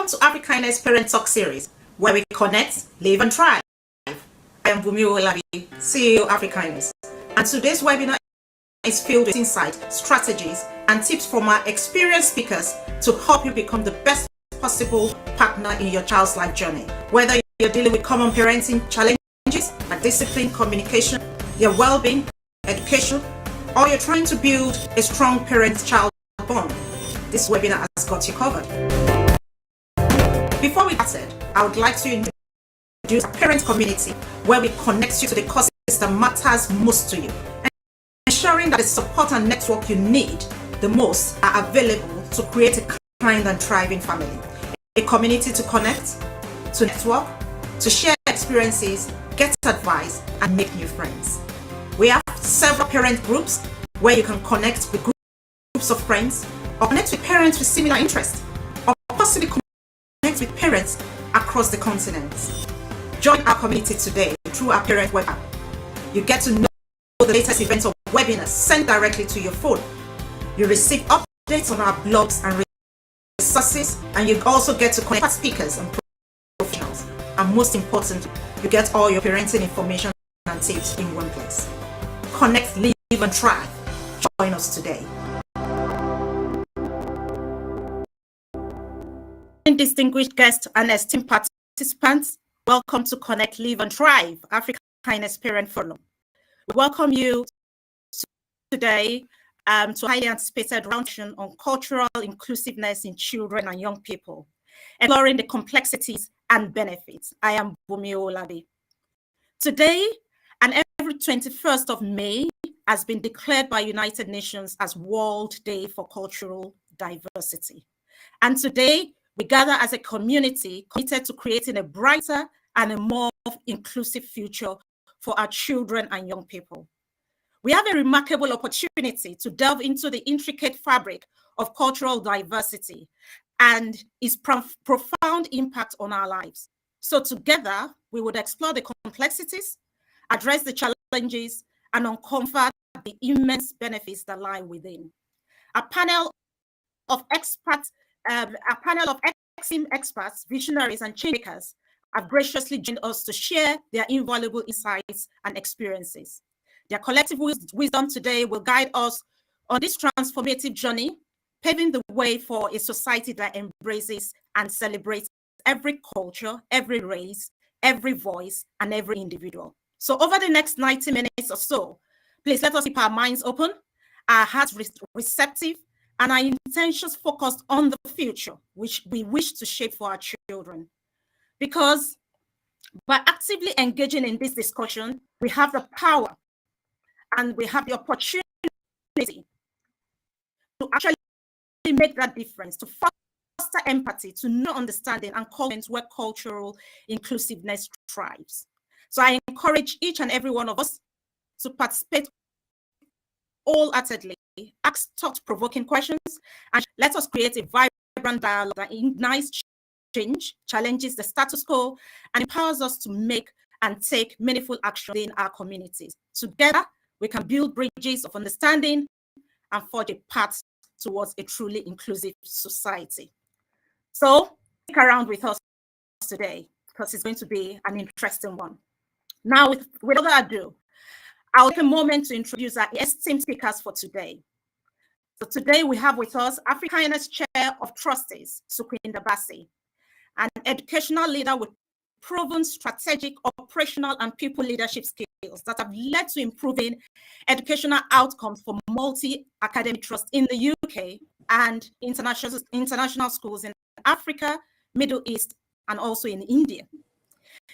to Africanist Parent Talk series, where we connect, live and thrive. I am Bumi Olabi, CEO Africanist, and today's webinar is filled with insight, strategies, and tips from our experienced speakers to help you become the best possible partner in your child's life journey. Whether you're dealing with common parenting challenges like discipline, communication, their well-being, education, or you're trying to build a strong parent-child bond, this webinar has got you covered. Before we get started, I would like to introduce a parent community where we connect you to the causes that matters most to you, ensuring that the support and network you need the most are available to create a kind and thriving family. A community to connect, to network, to share experiences, get advice, and make new friends. We have several parent groups where you can connect with groups of friends, or connect with parents with similar interests, or possibly connect with parents across the continent. Join our community today through our parent web app. You get to know the latest events or webinars sent directly to your phone. You receive updates on our blogs and resources, and you also get to connect with speakers and professionals. And most importantly, you get all your parenting information and tips in one place. Connect, live, and thrive. Join us today. Distinguished guests and esteemed participants, welcome to Connect, Live, and Thrive, Africanist Parent Forum. We welcome you today to highly anticipated roundtable on cultural inclusiveness in children and young people, exploring the complexities and benefits. I am Bumi Olabi. Today, and every 21st of May, has been declared by United Nations as World Day for Cultural Diversity. And today, we gather as a community committed to creating a brighter and a more inclusive future for our children and young people. We have a remarkable opportunity to delve into the intricate fabric of cultural diversity and its profound impact on our lives. So together, we would explore the complexities, address the challenges, and uncover the immense benefits that lie within. A panel of experts, experts, visionaries, and changemakers have graciously joined us to share their invaluable insights and experiences. Their collective wisdom today will guide us on this transformative journey, paving the way for a society that embraces and celebrates every culture, every race, every voice, and every individual. So over the next 90 minutes or so, please let us keep our minds open, our hearts receptive, and our intentions focused on the future, which we wish to shape for our children. Because by actively engaging in this discussion, we have the power and we have the opportunity to actually make that difference, to foster empathy, to know understanding and comments where cultural inclusiveness thrives. So I encourage each and every one of us to participate wholeheartedly, ask thought-provoking questions, and let us create a vibrant dialogue that ignites change, challenges the status quo, and empowers us to make and take meaningful action in our communities. Together, we can build bridges of understanding and forge a path towards a truly inclusive society. So stick around with us today because it's going to be an interesting one. Now, with other ado, I'll take a moment to introduce our esteemed speakers for today. So today we have with us Africanist Chair of Trustees, Sukwinda Bassey, an educational leader with proven strategic, operational, and people leadership skills that have led to improving educational outcomes for multi-academic trusts in the UK and international schools in Africa, Middle East, and also in India.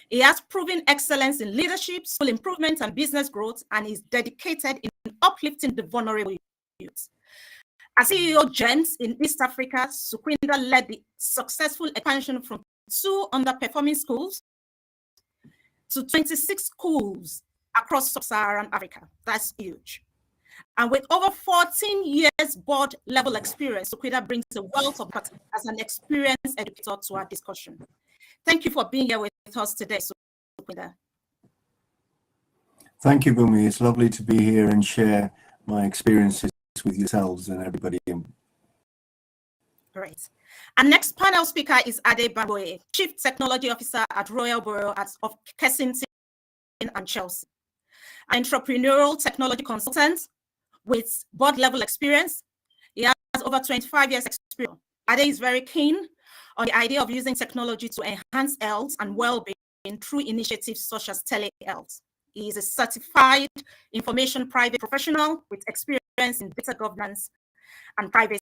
He has proven excellence in leadership, school improvement, and business growth, and is dedicated in uplifting the vulnerable youth. As CEO GEMS in East Africa, Sukwinda led the successful expansion from 2 underperforming schools to 26 schools across sub-Saharan Africa. That's huge. And with over 14 years board level experience, Sukwinda brings a wealth of as an experienced educator to our discussion. Thank you for being here with us today, Sukwinda. Thank you, Bumi. It's lovely to be here and share my experiences with yourselves and everybody. Great. Our next panel speaker is Ade Bamboye, Chief Technology Officer at Royal Borough of Kensington and Chelsea. An entrepreneurial technology consultant with board-level experience. He has over 25 years experience. Ade is very keen on the idea of using technology to enhance health and well-being through initiatives such as telehealth. He is a certified information private professional with experience in data governance and privacy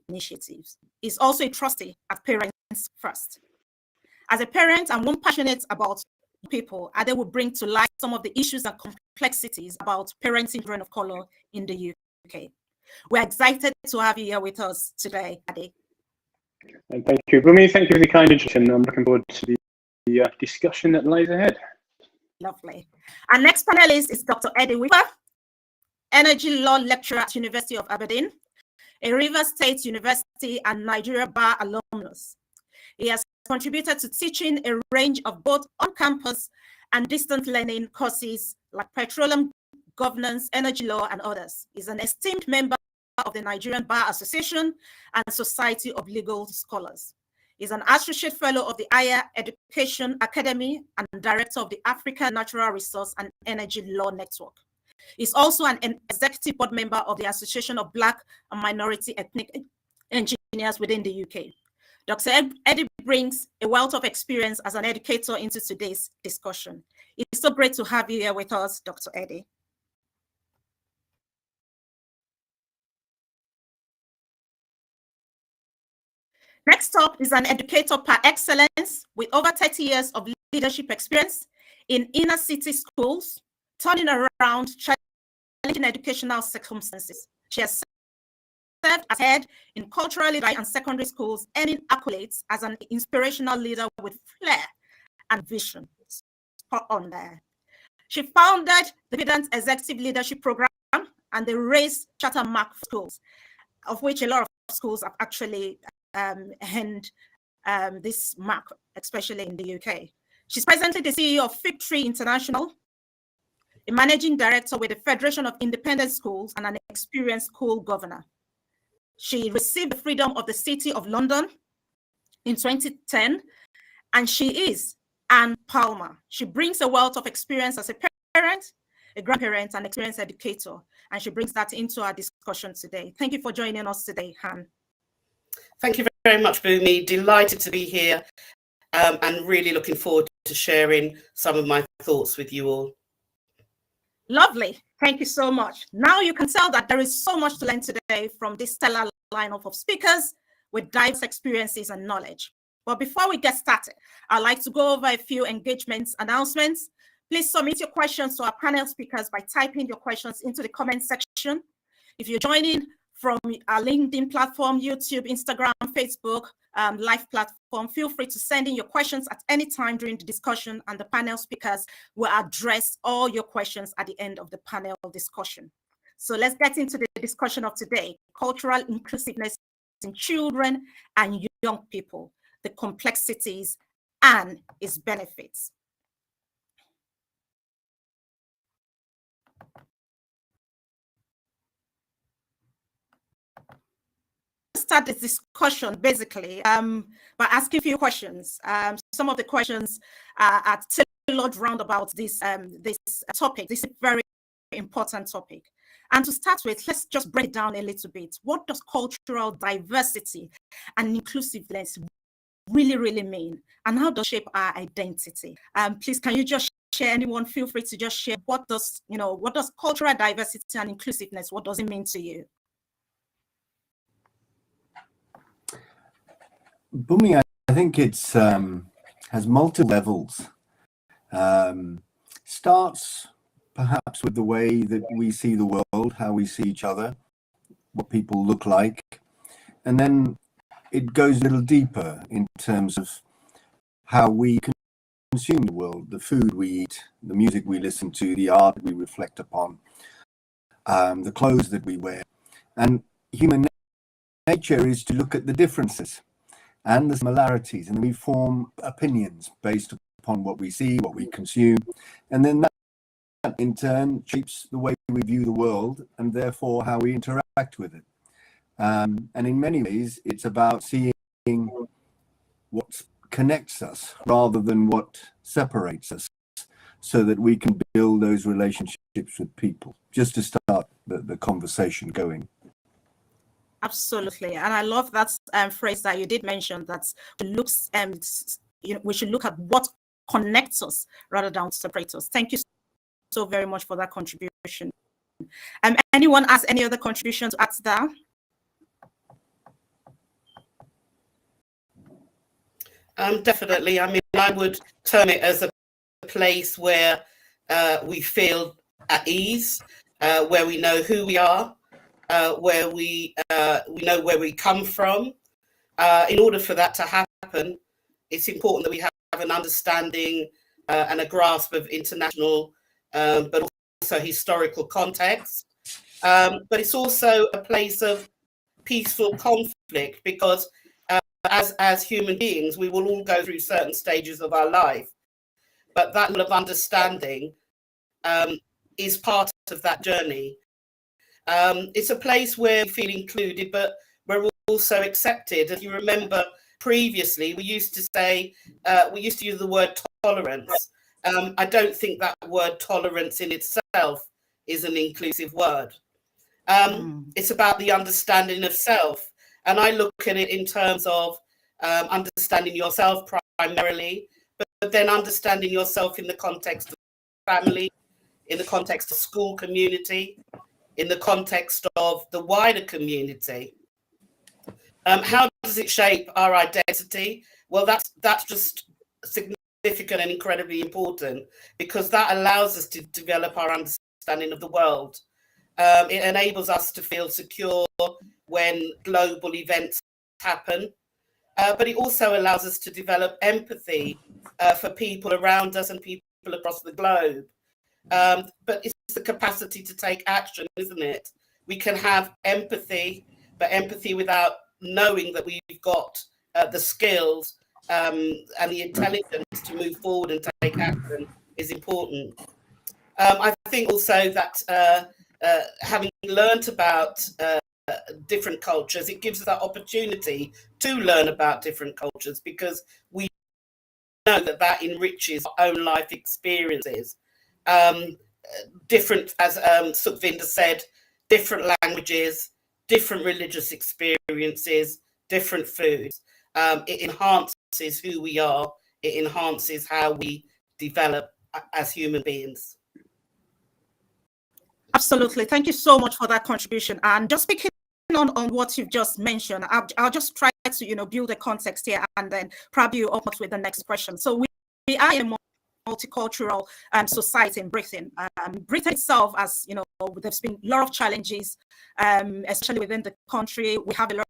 initiatives. He's also a trustee at Parents First. As a parent and one passionate about people, Ade will bring to light some of the issues and complexities about parenting children of color in the UK. We're excited to have you here with us today, Ade. And thank you, Bumi. Thank you for the kind introduction. I'm looking forward to the discussion that lies ahead. Lovely. Our next panelist is Dr. Eddie Weaver, Energy Law Lecturer at University of Aberdeen, a Rivers State University and Nigeria Bar alumnus. He has contributed to teaching a range of both on-campus and distant learning courses like petroleum governance, energy law, and others. He's an esteemed member of the Nigerian Bar Association and Society of Legal Scholars. He's an associate fellow of the Higher Education Academy and director of the African Natural Resource and Energy Law Network. He's also an executive board member of the Association of Black and Minority Ethnic Engineers within the UK. Dr. Eddie brings a wealth of experience as an educator into today's discussion. It's so great to have you here with us, Dr. Eddie. Next up is an educator par excellence with over 30 years of leadership experience in inner city schools, turning around challenging educational circumstances. She has served as head in culturally diverse and secondary schools, earning accolades as an inspirational leader with flair and vision. Spot on there. She founded the Dividend Executive Leadership Program and the Race Charter Mark schools, of which a lot of schools have actually earned this mark, especially in the UK. She's presently the CEO of Fig Tree International, a managing director with the Federation of Independent Schools, and an experienced school governor. She received the Freedom of the City of London in 2010, and she is Anne Palmer. She brings a wealth of experience as a parent, a grandparent, and experienced educator, and she brings that into our discussion today. Thank you for joining us today, Anne. Thank you very much, Bumi. Delighted to be here and really looking forward to sharing some of my thoughts with you all. Lovely. Thank you so much. Now you can tell that there is so much to learn today from this stellar lineup of speakers with diverse experiences and knowledge. But before we get started, I'd like to go over a few engagement announcements. Please submit your questions to our panel speakers by typing your questions into the comment section. If you're joining from our LinkedIn platform, YouTube, Instagram, Facebook, live platform, feel free to send in your questions at any time during the discussion, and the panel speakers will address all your questions at the end of the panel discussion. So let's get into the discussion of today: cultural inclusiveness in children and young people, the complexities and its benefits. Start this discussion basically by asking a few questions. Some of the questions are tailored round about this topic. This is a very important topic. And to start with, let's just break it down a little bit. What does cultural diversity and inclusiveness really mean? And how does it shape our identity? Please, can you just share, anyone feel free to just share, what does cultural diversity and inclusiveness, what does it mean to you? Bumi, I think it's has multiple levels. Starts perhaps with the way that we see the world, how we see each other, what people look like, and then it goes a little deeper in terms of how we consume the world, the food we eat, the music we listen to, the art we reflect upon, the clothes that we wear. And human nature is to look at the differences and the similarities, and we form opinions based upon what we see, what we consume, and then that in turn shapes the way we view the world and therefore how we interact with it. And in many ways, it's about seeing what connects us rather than what separates us, so that we can build those relationships with people, just to start the conversation going. Absolutely. And I love that phrase that you did mention, that we should look at what connects us rather than separate us. Thank you so very much for that contribution. Anyone has any other contribution to add to that? Definitely. I mean, I would term it as a place where we feel at ease, where we know who we are, where we know where we come from. In order for that to happen, it's important that we have an understanding and a grasp of international, but also historical context. But it's also a place of peaceful conflict, because as human beings, we will all go through certain stages of our life, but that level of understanding is part of that journey. It's a place where we feel included, but we're also accepted. If you remember previously, we used to say, we used to use the word tolerance. I don't think that word tolerance in itself is an inclusive word. It's about the understanding of self. And I look at it in terms of understanding yourself primarily, but then understanding yourself in the context of family, in the context of school community, in the context of the wider community. How does it shape our identity? Well, that's just significant and incredibly important, because that allows us to develop our understanding of the world. It enables us to feel secure when global events happen, but it also allows us to develop empathy for people around us and people across the globe. But it's the capacity to take action, isn't it? We can have empathy, but empathy without knowing that we've got the skills and the intelligence to move forward and take action is important. I think also that having learnt about different cultures, it gives us that opportunity to learn about different cultures, because we know that that enriches our own life experiences. Different, as Sukhvinder said, different languages, different religious experiences, different foods. It enhances who we are. It enhances how we develop as human beings. Absolutely. Thank you so much for that contribution. And just speaking on what you've just mentioned, I'll just try to build a context here, and then probably you up with the next question. So we are in a multicultural society in Britain. Britain itself, as you know, there's been a lot of challenges, especially within the country. We have a lot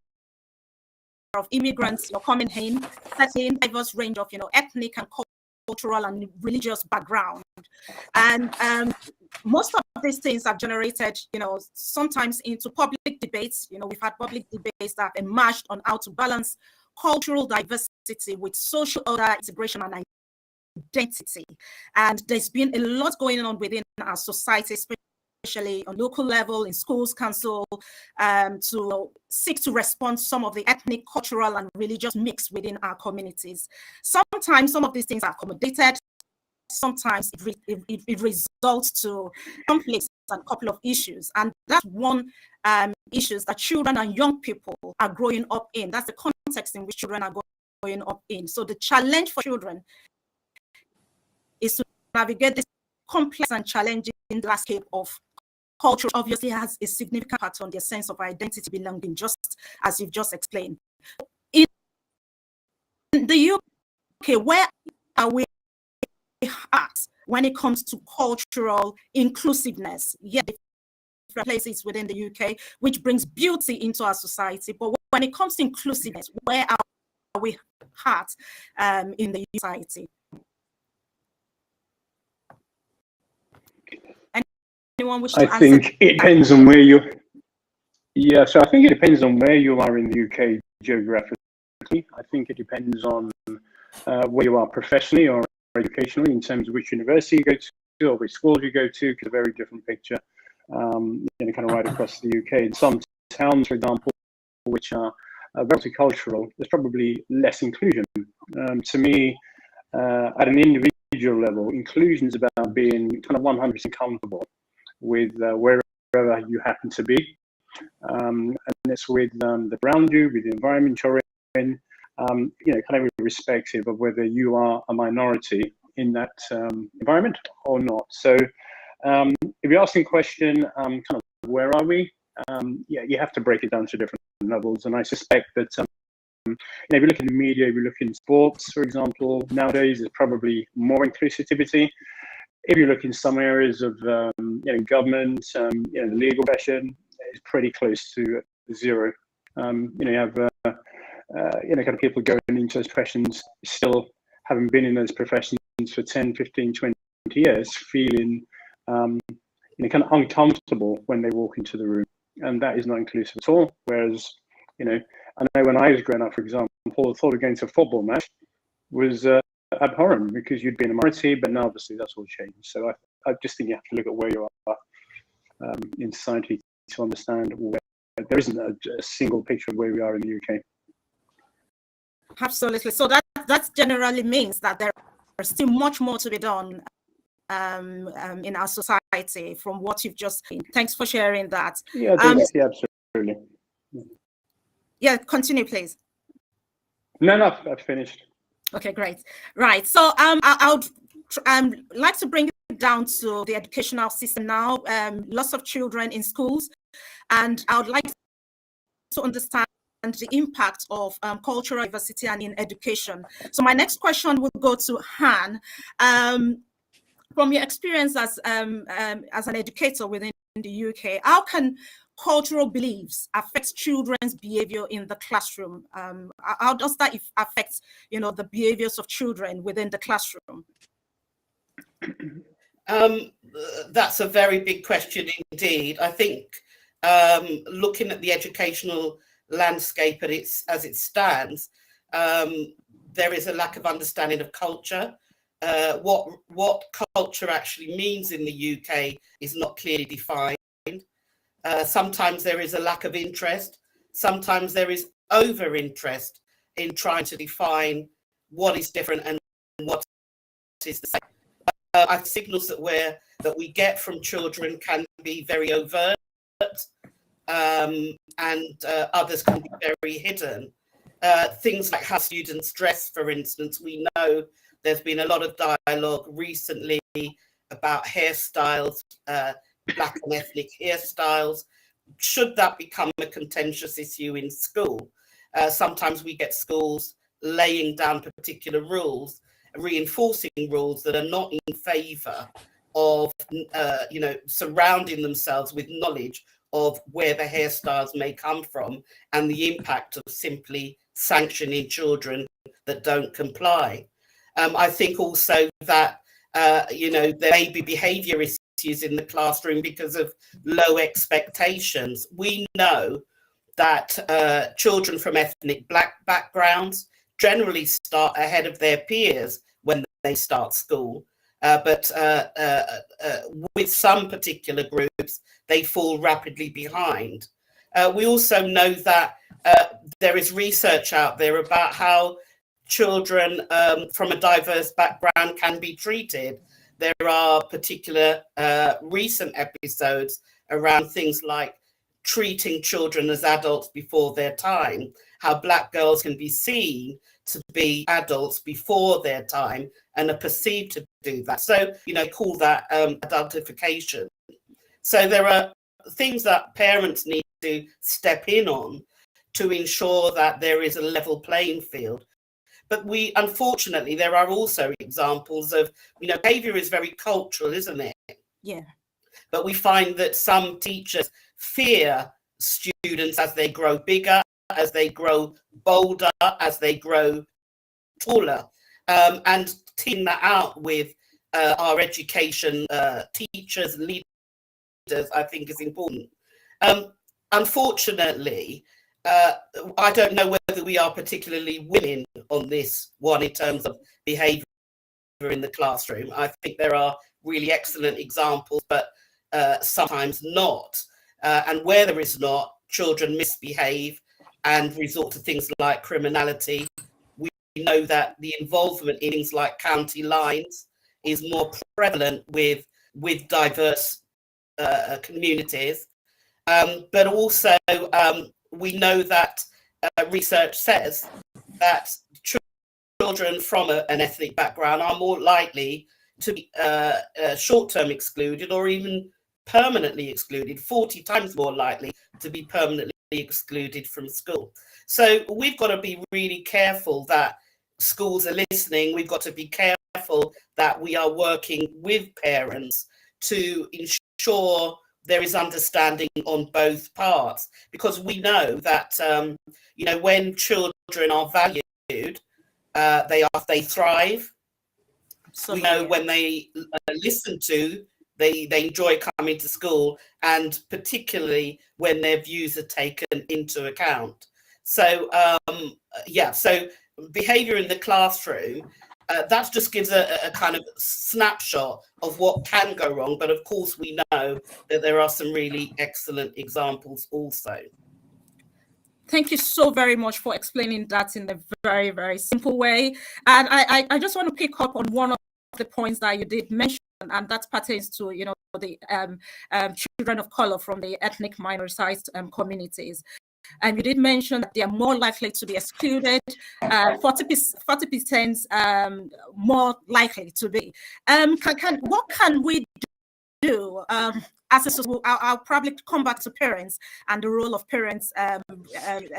of immigrants coming in, setting a diverse range of ethnic and cultural and religious background, and most of these things have generated sometimes into public debates. We've had public debates that have emerged on how to balance cultural diversity with social order, integration, and identity. And there's been a lot going on within our society, especially on local level, in schools, council, to seek to respond to some of the ethnic, cultural, and religious mix within our communities. Sometimes some of these things are accommodated. Sometimes it results to conflicts and a couple of issues. And that's one issues that children and young people are growing up in. That's the context in which children are growing up in. So the challenge for children is to navigate this complex and challenging landscape of culture. Obviously has a significant part on their sense of identity, belonging, just as you've just explained. In the UK, where are we at when it comes to cultural inclusiveness? Yeah, different places within the UK, which brings beauty into our society. But when it comes to inclusiveness, where are we at in the society? Anyone wish to answer? I think it depends on where you. Yeah, so I think it depends on where you are in the UK geographically. I think it depends on where you are professionally or educationally, in terms of which university you go to or which schools you go to, because a very different picture, kind of right across the UK. In some towns, for example, which are multicultural, there's probably less inclusion. To me, at an individual level, inclusion is about being kind of 100% comfortable with wherever you happen to be. And it's with the around you, with the environment you're in, kind of irrespective of whether you are a minority in that environment or not. So if you're asking a question, kind of where are we? Yeah, you have to break it down to different levels. And I suspect that if you look in the media, if you look in sports, for example, nowadays there's probably more inclusivity. If you look in some areas of government, the legal profession, it's pretty close to zero. You have kind of people going into those professions still having been in those professions for 10, 15, 20 years, feeling kind of uncomfortable when they walk into the room, and that is not inclusive at all. Whereas, I know when I was growing up, for example, the thought of going to a football match was abhorrent because you'd been a minority, but now obviously that's all changed. So I just think you have to look at where you are in society to understand where there isn't a single picture of where we are in the UK. Absolutely. So that generally means that there is still much more to be done in our society from what you've just seen. Thanks for sharing that. Yeah, yeah, absolutely. Yeah, continue, please. No, I've finished. Okay, great. Right. So I would like to bring it down to the educational system now. Lots of children in schools, and I would like to understand the impact of cultural diversity and in education. So my next question will go to Han. From your experience as an educator within the UK, how can cultural beliefs affect children's behavior in the classroom? How does that affect, the behaviors of children within the classroom? That's a very big question indeed. I think looking at the educational landscape as it stands, there is a lack of understanding of culture. What culture actually means in the UK is not clearly defined. Sometimes there is a lack of interest. Sometimes there is over interest in trying to define what is different and what is the same. Signals that we get from children can be very overt, and others can be very hidden. Things like how students dress, for instance, we know there's been a lot of dialogue recently about hairstyles, Black and ethnic hairstyles. Should that become a contentious issue in school? Sometimes we get schools laying down particular rules, reinforcing rules that are not in favour of, surrounding themselves with knowledge of where the hairstyles may come from and the impact of simply sanctioning children that don't comply. I think also that, there may be behaviour issues in the classroom because of low expectations. We know that children from ethnic Black backgrounds generally start ahead of their peers when they start school. But with some particular groups, they fall rapidly behind. We also know that there is research out there about how children from a diverse background can be treated. There are particular recent episodes around things like treating children as adults before their time, how Black girls can be seen to be adults before their time and are perceived to do that. So, call that adultification. So there are things that parents need to step in on to ensure that there is a level playing field. But unfortunately, there are also examples of, behavior is very cultural, isn't it? Yeah. But we find that some teachers fear students as they grow bigger, as they grow bolder, as they grow taller. And teaming that out with our education teachers, leaders, I think is important. Unfortunately, I don't know whether we are particularly winning on this one in terms of behaviour in the classroom. I think there are really excellent examples, but sometimes not. And where there is not, children misbehave and resort to things like criminality. We know that the involvement in things like county lines is more prevalent with diverse communities. But also, we know that research says that children from an ethnic background are more likely to be short-term excluded or even permanently excluded, 40 times more likely to be permanently excluded from school. So we've got to be really careful that schools are listening. We've got to be careful that we are working with parents to ensure there is understanding on both parts, because we know that when children are valued, they thrive. We know when they listen to, they enjoy coming to school, and particularly when their views are taken into account. So so behavior in the classroom, that just gives a kind of snapshot of what can go wrong. But of course, we know that there are some really excellent examples also. Thank you so very much for explaining that in a very, very simple way. And I just want to pick up on one of the points that you did mention, and that pertains to, the children of color from the ethnic minoritized communities. And you did mention that they are more likely to be excluded, 40% more likely to be. What can we do? I'll probably come back to parents and the role of parents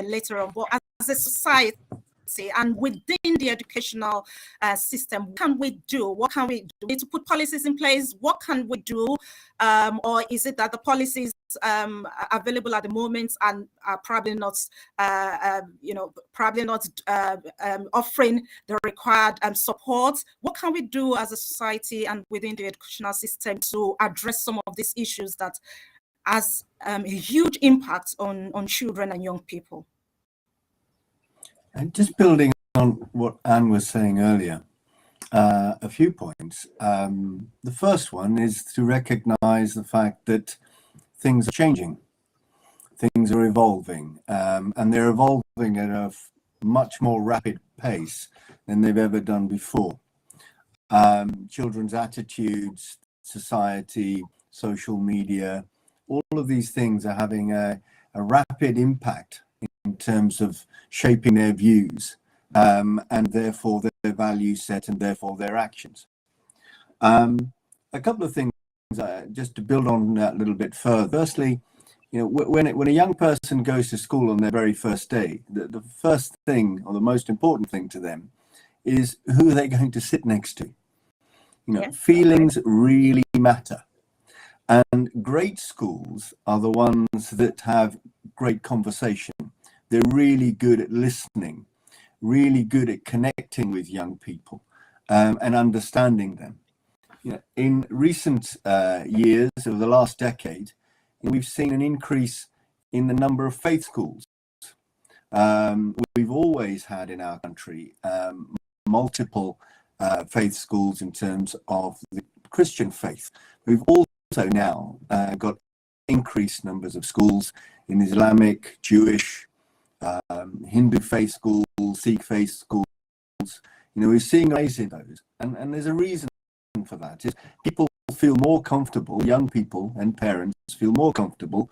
later on. But as a society and within the educational system, what can we do? What can we do? We need to put policies in place. What can we do? Or is it that the policies available at the moment and are probably not, offering the required support? What can we do as a society and within the educational system to address some of these issues that has a huge impact on children and young people? And just building on what Anne was saying earlier, a few points. The first one is to recognize the fact that things are changing, things are evolving, and they're evolving at a much more rapid pace than they've ever done before. Children's attitudes, society, social media, all of these things are having a rapid impact in terms of shaping their views, and therefore their value set and therefore their actions. A couple of things just to build on that a little bit further. Firstly, when a young person goes to school on their very first day, the first thing or the most important thing to them is who are they going to sit next to. Feelings really matter. And great schools are the ones that have great conversation. They're really good at listening, really good at connecting with young people, and understanding them. In recent years, over the last decade, we've seen an increase in the number of faith schools. We've always had in our country multiple faith schools in terms of the Christian faith. We've also now got increased numbers of schools in Islamic, Jewish, Hindu faith schools, Sikh faith schools. We're seeing a rise in those, and there's a reason for that. Is people feel more comfortable, young people and parents feel more comfortable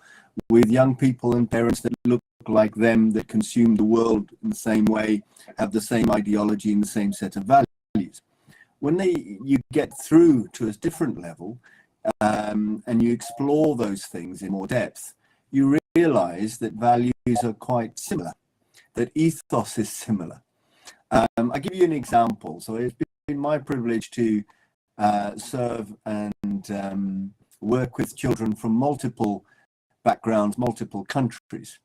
with young people and parents that look like them, that consume the world in the same way, have the same ideology and the same set of values. When you get through to a different level, and you explore those things in more depth, you realize that values are quite similar, that ethos is similar. I'll give you an example. So it's been my privilege to serve and work with children from multiple backgrounds, multiple countries.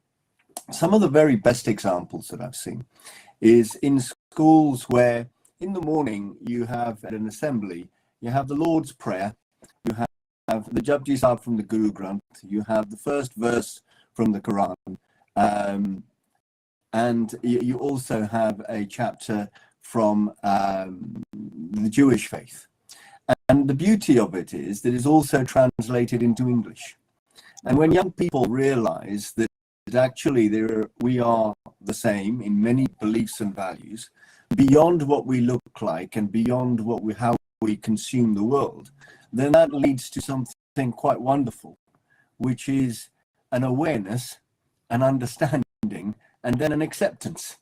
Some of the very best examples that I've seen is in schools where in the morning you have at an assembly, you have the Lord's Prayer, you have the Japji Sahib from the Guru Granth, you have the first verse from the Quran, and you also have a chapter from the Jewish faith. And the beauty of it is that it's also translated into English. And when young people realize that actually we are the same in many beliefs and values, beyond what we look like and beyond how we consume the world, then that leads to something quite wonderful, which is an awareness, an understanding, and then an acceptance.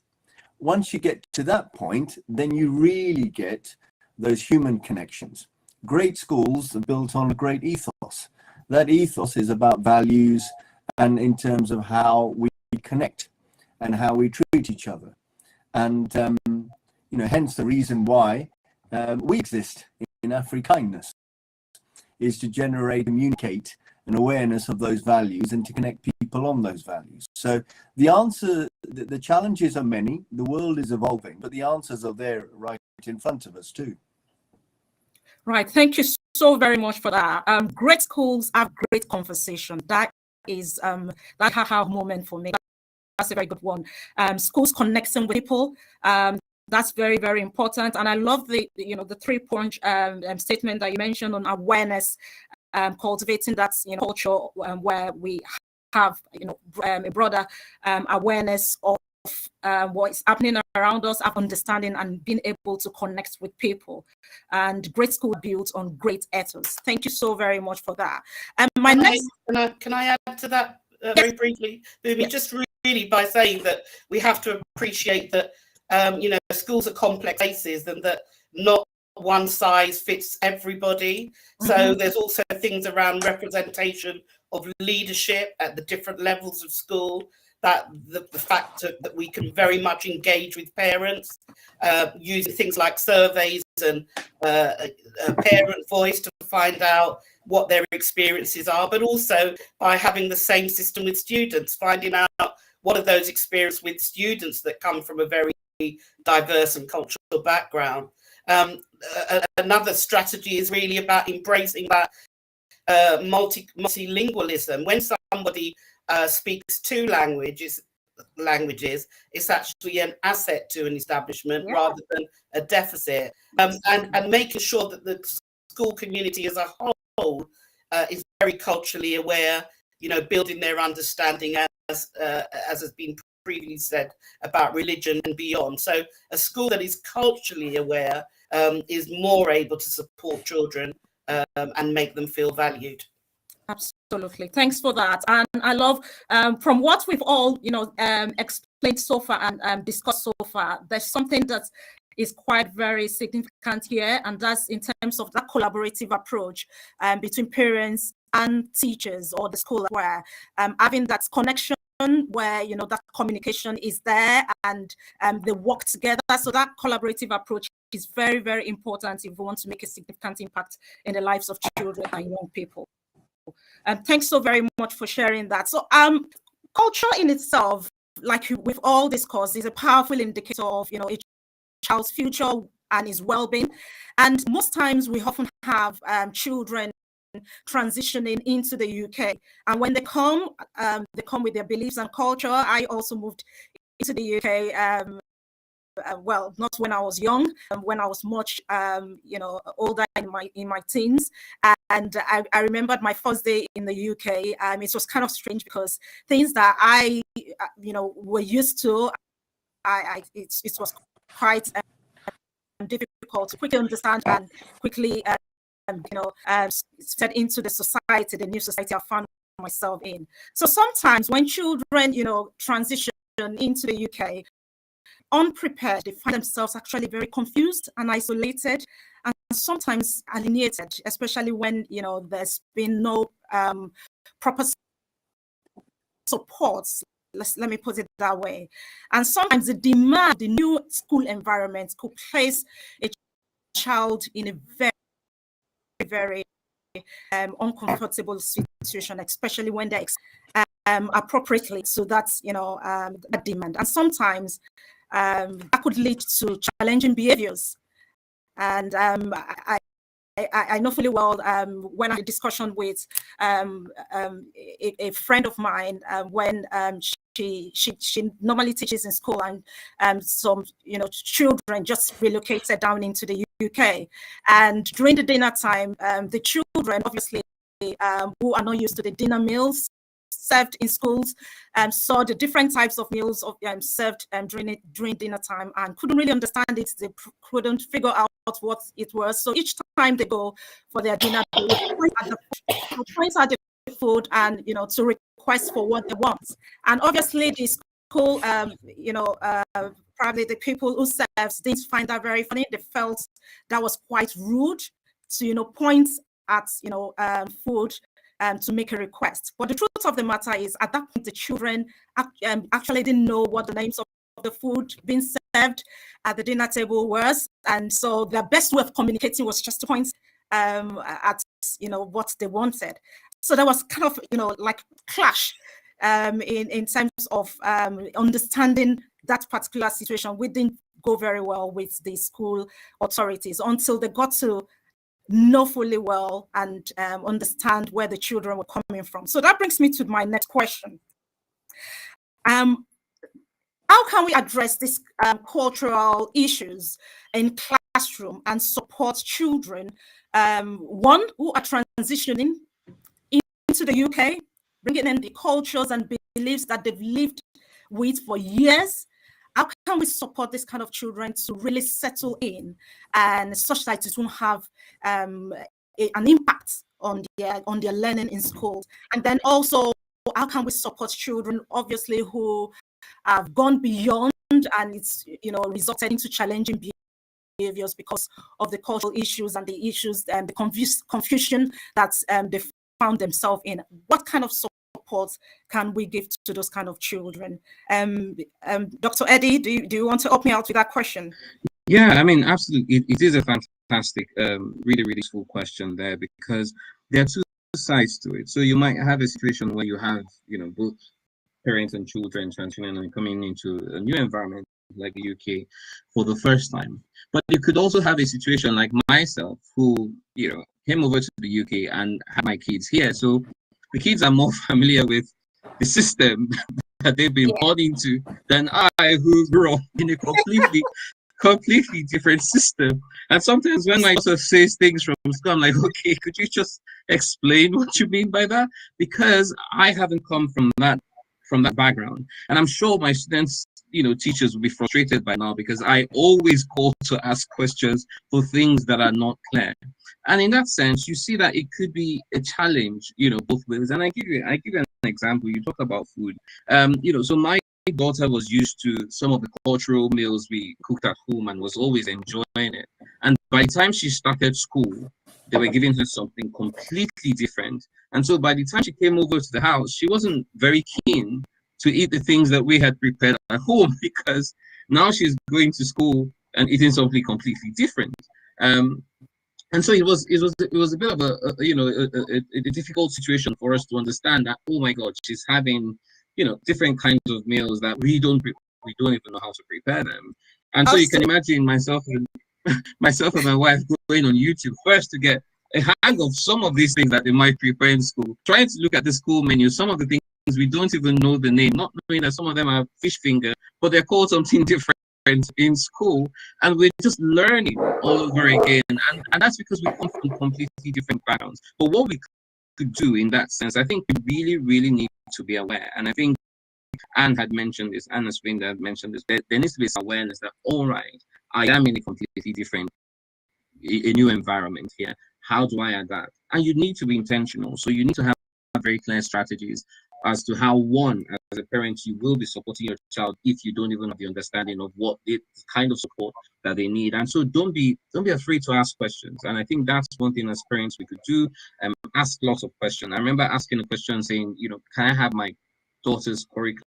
Once you get to that point, then you really get those human connections. Great schools are built on a great ethos. That ethos is about values and in terms of how we connect and how we treat each other. And, hence the reason why we exist in Afrikindness, is to generate, communicate an awareness of those values and to connect people on those values. So the answer, the challenges are many, the world is evolving, but the answers are there right in front of us too. Right, thank you so very much for that. Great schools have great conversation. That is that ha-ha moment for me. That's a very good one. Schools connecting with people. That's very, very important. And I love the 3-point statement that you mentioned on awareness, cultivating that culture where we have a broader awareness of what is happening around us, have understanding and being able to connect with people. And great school built on great ethos. Thank you so very much for that. Can I add to that very briefly? Maybe just really by saying that we have to appreciate that schools are complex places and that not one size fits everybody. So there's also things around representation of leadership at the different levels of school, that the fact that we can very much engage with parents using things like surveys and a parent voice to find out what their experiences are, but also by having the same system with students, finding out what are those experiences with students that come from a very diverse and cultural background. Another strategy is really about embracing that multilingualism. When somebody speaks 2 languages, it's actually an asset to an establishment rather than a deficit. And making sure that the school community as a whole is very culturally aware, building their understanding as has been previously said about religion and beyond. So a school that is culturally aware is more able to support children and make them feel valued. Absolutely. Thanks for that. And I love from what we've all, explained so far and discussed so far, there's something that is quite very significant here, and that's in terms of that collaborative approach between parents and teachers or the school, where having that connection where that communication is there and they work together. So that collaborative approach is very, very important if we want to make a significant impact in the lives of children and young people. Thanks so very much for sharing that. So culture in itself, like we've all discussed, is a powerful indicator of a child's future and his well-being. And most times we often have children transitioning into the UK, and when they come with their beliefs and culture. I also moved into the UK well, not when I was young, when I was much older in my teens. And I remembered my first day in the UK. It was kind of strange because things that I were used to, it was quite difficult to quickly understand and quickly set into the society, the new society I found myself in. So sometimes when children, transition into the UK unprepared, they find themselves actually very confused and isolated, and sometimes alienated, especially when there's been no proper support. Let me put it that way. And sometimes the new school environment could place a child in a very, very uncomfortable situation, especially when they're appropriately. So that's that demand, and sometimes that could lead to challenging behaviors. And I know fully well when I had a discussion with a friend of mine when she normally teaches in school, and some children just relocated down into the UK, and during the dinner time, the children obviously who are not used to the dinner meals served in schools, saw the different types of meals served during dinner time, and couldn't really understand it. They couldn't figure out what it was. So each time they go for their dinner, they would point at the food and to request for what they want. And obviously the school, probably the people who serves didn't find that very funny. They felt that was quite rude to point at food to make a request. But the truth of the matter is, at that point, the children actually didn't know what the names of the food being served at the dinner table was, and so their best way of communicating was just to point at what they wanted. So there was kind of like clash in terms of understanding that particular situation. We didn't go very well with the school authorities until they got to know fully well and understand where the children were coming from. So that brings me to my next question. How can we address these cultural issues in classroom and support children, one, who are transitioning into the UK, bringing in the cultures and beliefs that they've lived with for years? How can we support this kind of children to really settle in, and such that it won't have an impact on their learning in school? And then also, how can we support children, obviously, who have gone beyond and it's resulted into challenging behaviors because of the cultural issues and the issues and the confusion that they found themselves in? What kind of support can we give to those kind of children? Dr. Eddie, do you want to help me out with that question? Yeah, I mean, absolutely. It is a fantastic, really, really useful question there, because there are two sides to it. So you might have a situation where you have, both parents and children transitioning and coming into a new environment like the UK for the first time. But you could also have a situation like myself, who, came over to the UK and had my kids here. So the kids are more familiar with the system that they've been born into than I, who grew up in a completely different system. And sometimes when my daughter says things from school, I'm like, okay, could you just explain what you mean by that? Because I haven't come from that background. And I'm sure my students, teachers will be frustrated by now, because I always call to ask questions for things that are not clear. And in that sense, you see that it could be a challenge, both ways. And I give you an example. You talk about food. So my daughter was used to some of the cultural meals we cooked at home and was always enjoying it. And by the time she started school, they were giving her something completely different. And so by the time she came over to the house, she wasn't very keen to eat the things that we had prepared at home, because now she's going to school and eating something completely different. And so it was a bit of a difficult situation for us to understand that, oh my God, she's having different kinds of meals that we don't even know how to prepare them. And so you can imagine myself and my wife going on YouTube first to get a hang of some of these things that they might prepare in school, trying to look at the school menu, some of the things we don't even know the name, not knowing that some of them are fish finger, but they're called something different in school, and we're just learning all over again. And that's because we come from completely different backgrounds. But what we could do in that sense, I think we really, really need to be aware. And I think Anne had mentioned this, Anna Swinda had mentioned this, there needs to be some awareness that, all right, I am in a completely different, a new environment here. How do I adapt? And you need to be intentional. So you need to have very clear strategies as to how, one, as a parent, you will be supporting your child if you don't even have the understanding of what kind of support that they need. And so don't be afraid to ask questions. And I think that's one thing as parents we could do, ask lots of questions. I remember asking a question saying, can I have my daughter's curriculum?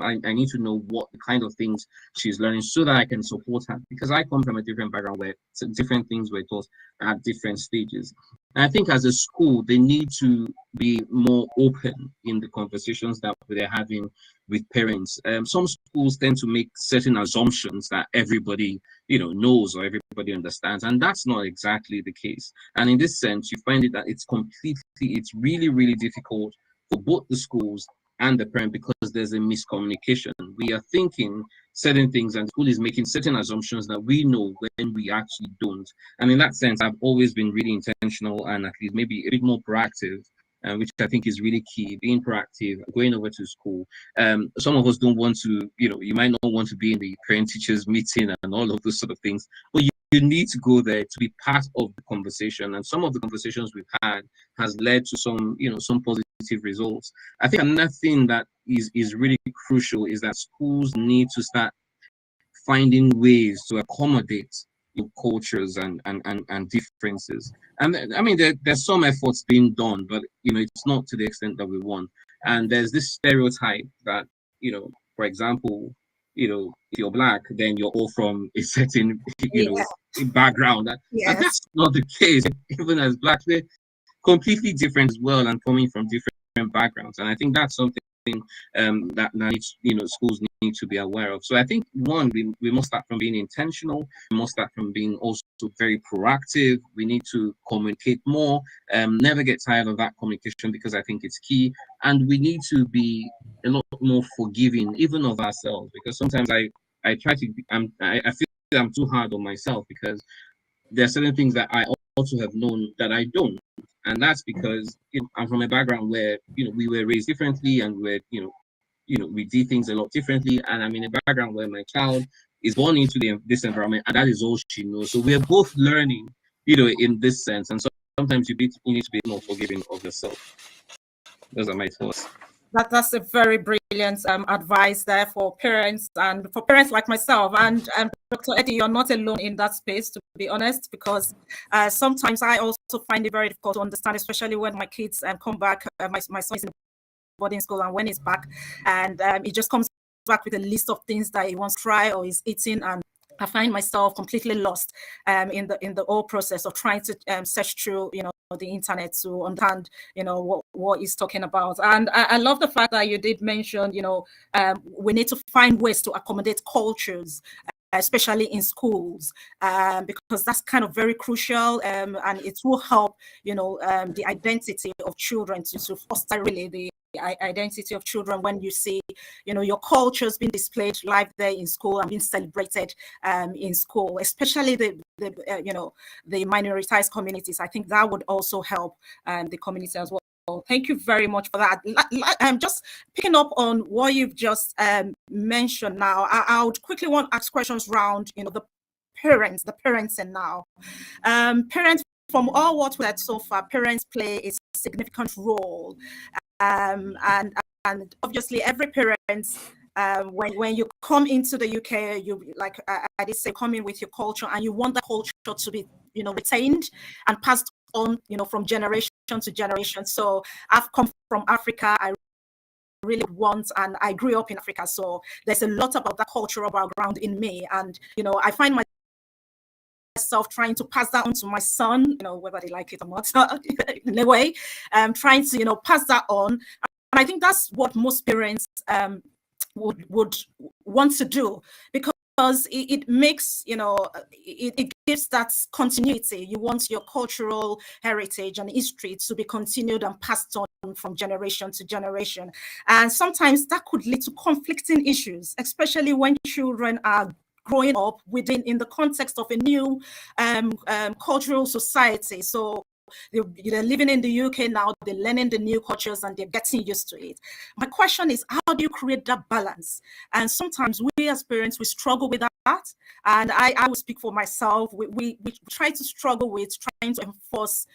I need to know what kind of things she's learning so that I can support her, because I come from a different background where different things were taught at different stages. And I think as a school, they need to be more open in the conversations that they're having with parents. Some schools tend to make certain assumptions that everybody knows or everybody understands, and that's not exactly the case. And in this sense, you find it that it's really, really difficult for both the schools and the parent, because there's a miscommunication. We are thinking certain things and school is making certain assumptions that we know when we actually don't. And in that sense, I've always been really intentional and at least maybe a bit more proactive which I think is really key. Being proactive, going over to school. Some of us don't want to, you might not want to be in the parent-teachers meeting and all of those sort of things, but you need to go there to be part of the conversation. And some of the conversations we've had has led to some, some positive results. I think another thing that is really crucial is that schools need to start finding ways to accommodate cultures and differences. And I mean, there's some efforts being done, but it's not to the extent that we want. And there's this stereotype that, for example, if you're Black, then you're all from a certain, background. And that's not the case. Even as Blacks, we're completely different as well and coming from different backgrounds. And I think that's something that needs, schools need to be aware of. So I think one, we must start from being intentional. We must start from being also very proactive. We need to communicate more. Never get tired of that communication, because I think it's key. And we need to be a lot more forgiving, even of ourselves, because sometimes I try to. I feel I'm too hard on myself, because there are certain things that I also have known that I don't. And that's because I'm from a background where we were raised differently, and we're we did things a lot differently. And I'm in a background where my child is born into this environment, and that is all she knows. So we're both learning, in this sense. And so sometimes you need to be more forgiving of yourself. Those are my thoughts. That's a very brilliant advice there for parents, and for parents like myself. And Dr. Eddie, you're not alone in that space, to be honest, because sometimes I also find it very difficult to understand, especially when my kids come back. My son is in boarding school, and when he's back, and he just comes back with a list of things that he wants to try or is eating, and I find myself completely lost in the whole process of trying to search through, the internet to understand, what he's talking about. And I love the fact that you did mention, we need to find ways to accommodate cultures, especially in schools, because that's kind of very crucial, and it will help, the identity of children to foster really the identity of children when you see, your cultures being displayed live there in school and being celebrated in school, especially the minoritized communities. I think that would also help the community as well. Thank you very much for that. I'm just picking up on what you've just mentioned now. I would quickly want to ask questions around, the parents and now. Parents, from all what we had so far, parents play a significant role. And obviously every parent, when you come into the UK, you, like I did say, come in with your culture, and you want that culture to be, retained and passed on, from generation to generation. So I've come from Africa. I really want, and I grew up in Africa, so there's a lot about that cultural background in me, and I find myself trying to pass that on to my son, whether they like it or not, in a way, trying to pass that on. And I think that's what most parents would want to do, because it makes, it gives that continuity. You want your cultural heritage and history to be continued and passed on from generation to generation. And sometimes that could lead to conflicting issues, especially when children are growing up in the context of a new cultural society. So they're living in the UK now, they're learning the new cultures, and they're getting used to it. My question is, how do you create that balance? And sometimes we as parents, we struggle with that. And I will speak for myself. We try to struggle with trying to enforce,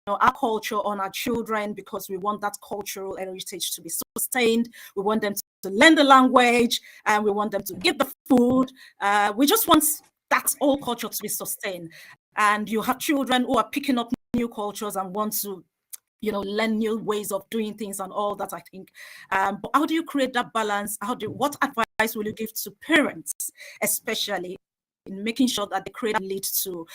our culture on our children, because we want that cultural heritage to be sustained. We want them to learn the language, and we want them to eat the food. We just want that old culture to be sustained. And you have children who are picking up new cultures and want to, learn new ways of doing things and all that, I think. But how do you create that balance? What advice will you give to parents, especially in making sure that the create lead to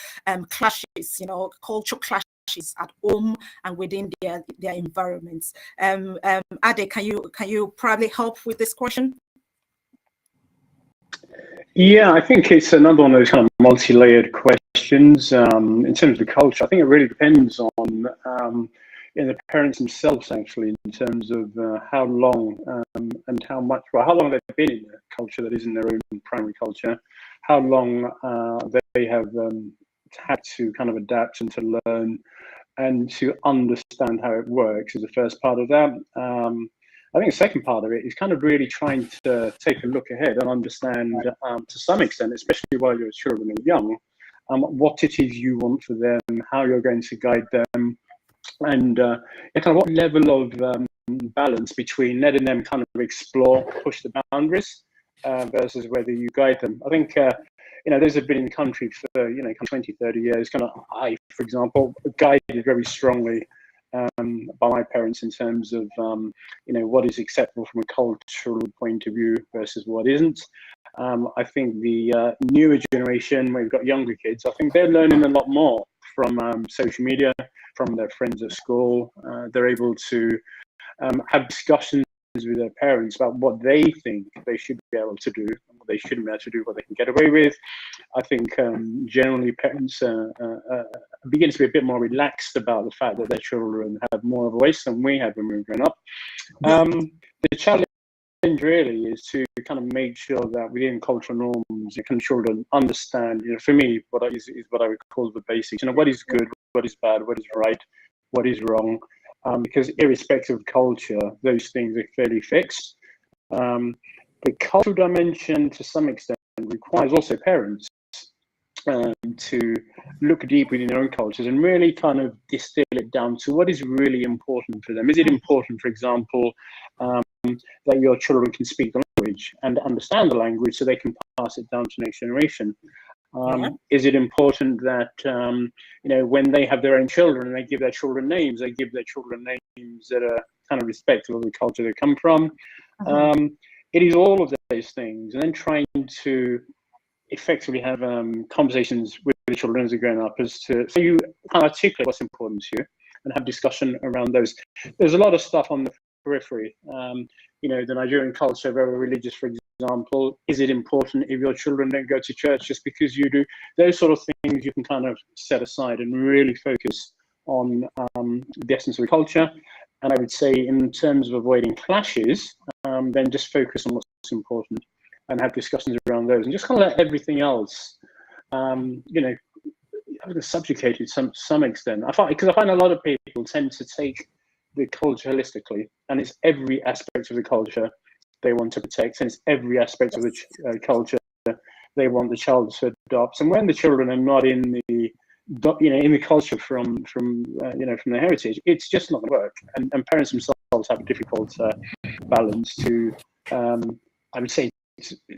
clashes, cultural clashes at home and within their environments? Ade, can you probably help with this question? Yeah, I think it's another one of those kind of multi-layered questions. In terms of the culture, I think it really depends on the parents themselves, actually, in terms of how long and how much, well, how long they've been in a culture that isn't their own primary culture, how long they have had to kind of adapt and to learn and to understand how it works is the first part of that. I think the second part of it is kind of really trying to take a look ahead and understand, to some extent, especially while your children are young, what it is you want for them, how you're going to guide them, and kind of what level of balance between letting them kind of explore, push the boundaries, versus whether you guide them. I think, those have been in the country for, 20, 30 years. Kind of, I, for example, guided very strongly by my parents in terms of, what is acceptable from a cultural point of view versus what isn't. I think the newer generation, we've got younger kids, I think they're learning a lot more from social media, from their friends at school. They're able to have discussions with their parents about what they think they should be able to do, and what they shouldn't be able to do, what they can get away with. I think generally parents begin to be a bit more relaxed about the fact that their children have more of a voice than we had when we were growing up. The challenge really is to kind of make sure that within cultural norms, can children understand, for me, what is what I would call the basics. What is good, what is bad, what is right, what is wrong. Because irrespective of culture, those things are fairly fixed. The cultural dimension, to some extent, requires also parents to look deep within their own cultures and really kind of distill it down to what is really important for them. Is it important, for example, that your children can speak the language and understand the language so they can pass it down to the next generation? Is it important that, when they have their own children and they give their children names, they give their children names that are kind of respectful of the culture they come from? It is all of those things, and then trying to effectively have conversations with the children as they're growing up, so you kind of articulate what's important to you and have discussion around those. There's a lot of stuff on the periphery. The Nigerian culture, very religious, for example. Is it important if your children don't go to church just because you do? Those sort of things you can kind of set aside and really focus on the essence of the culture. And I would say, in terms of avoiding clashes, then just focus on what's important and have discussions around those, and just kind of let everything else, subjugated to some extent. I find a lot of people tend to take the culture holistically, and it's every aspect of the culture they want to protect, and it's every aspect of the culture they want the child to adopt. And when the children are not in the culture from their heritage, it's just not going to work. And parents themselves have a difficult balance to, I would say,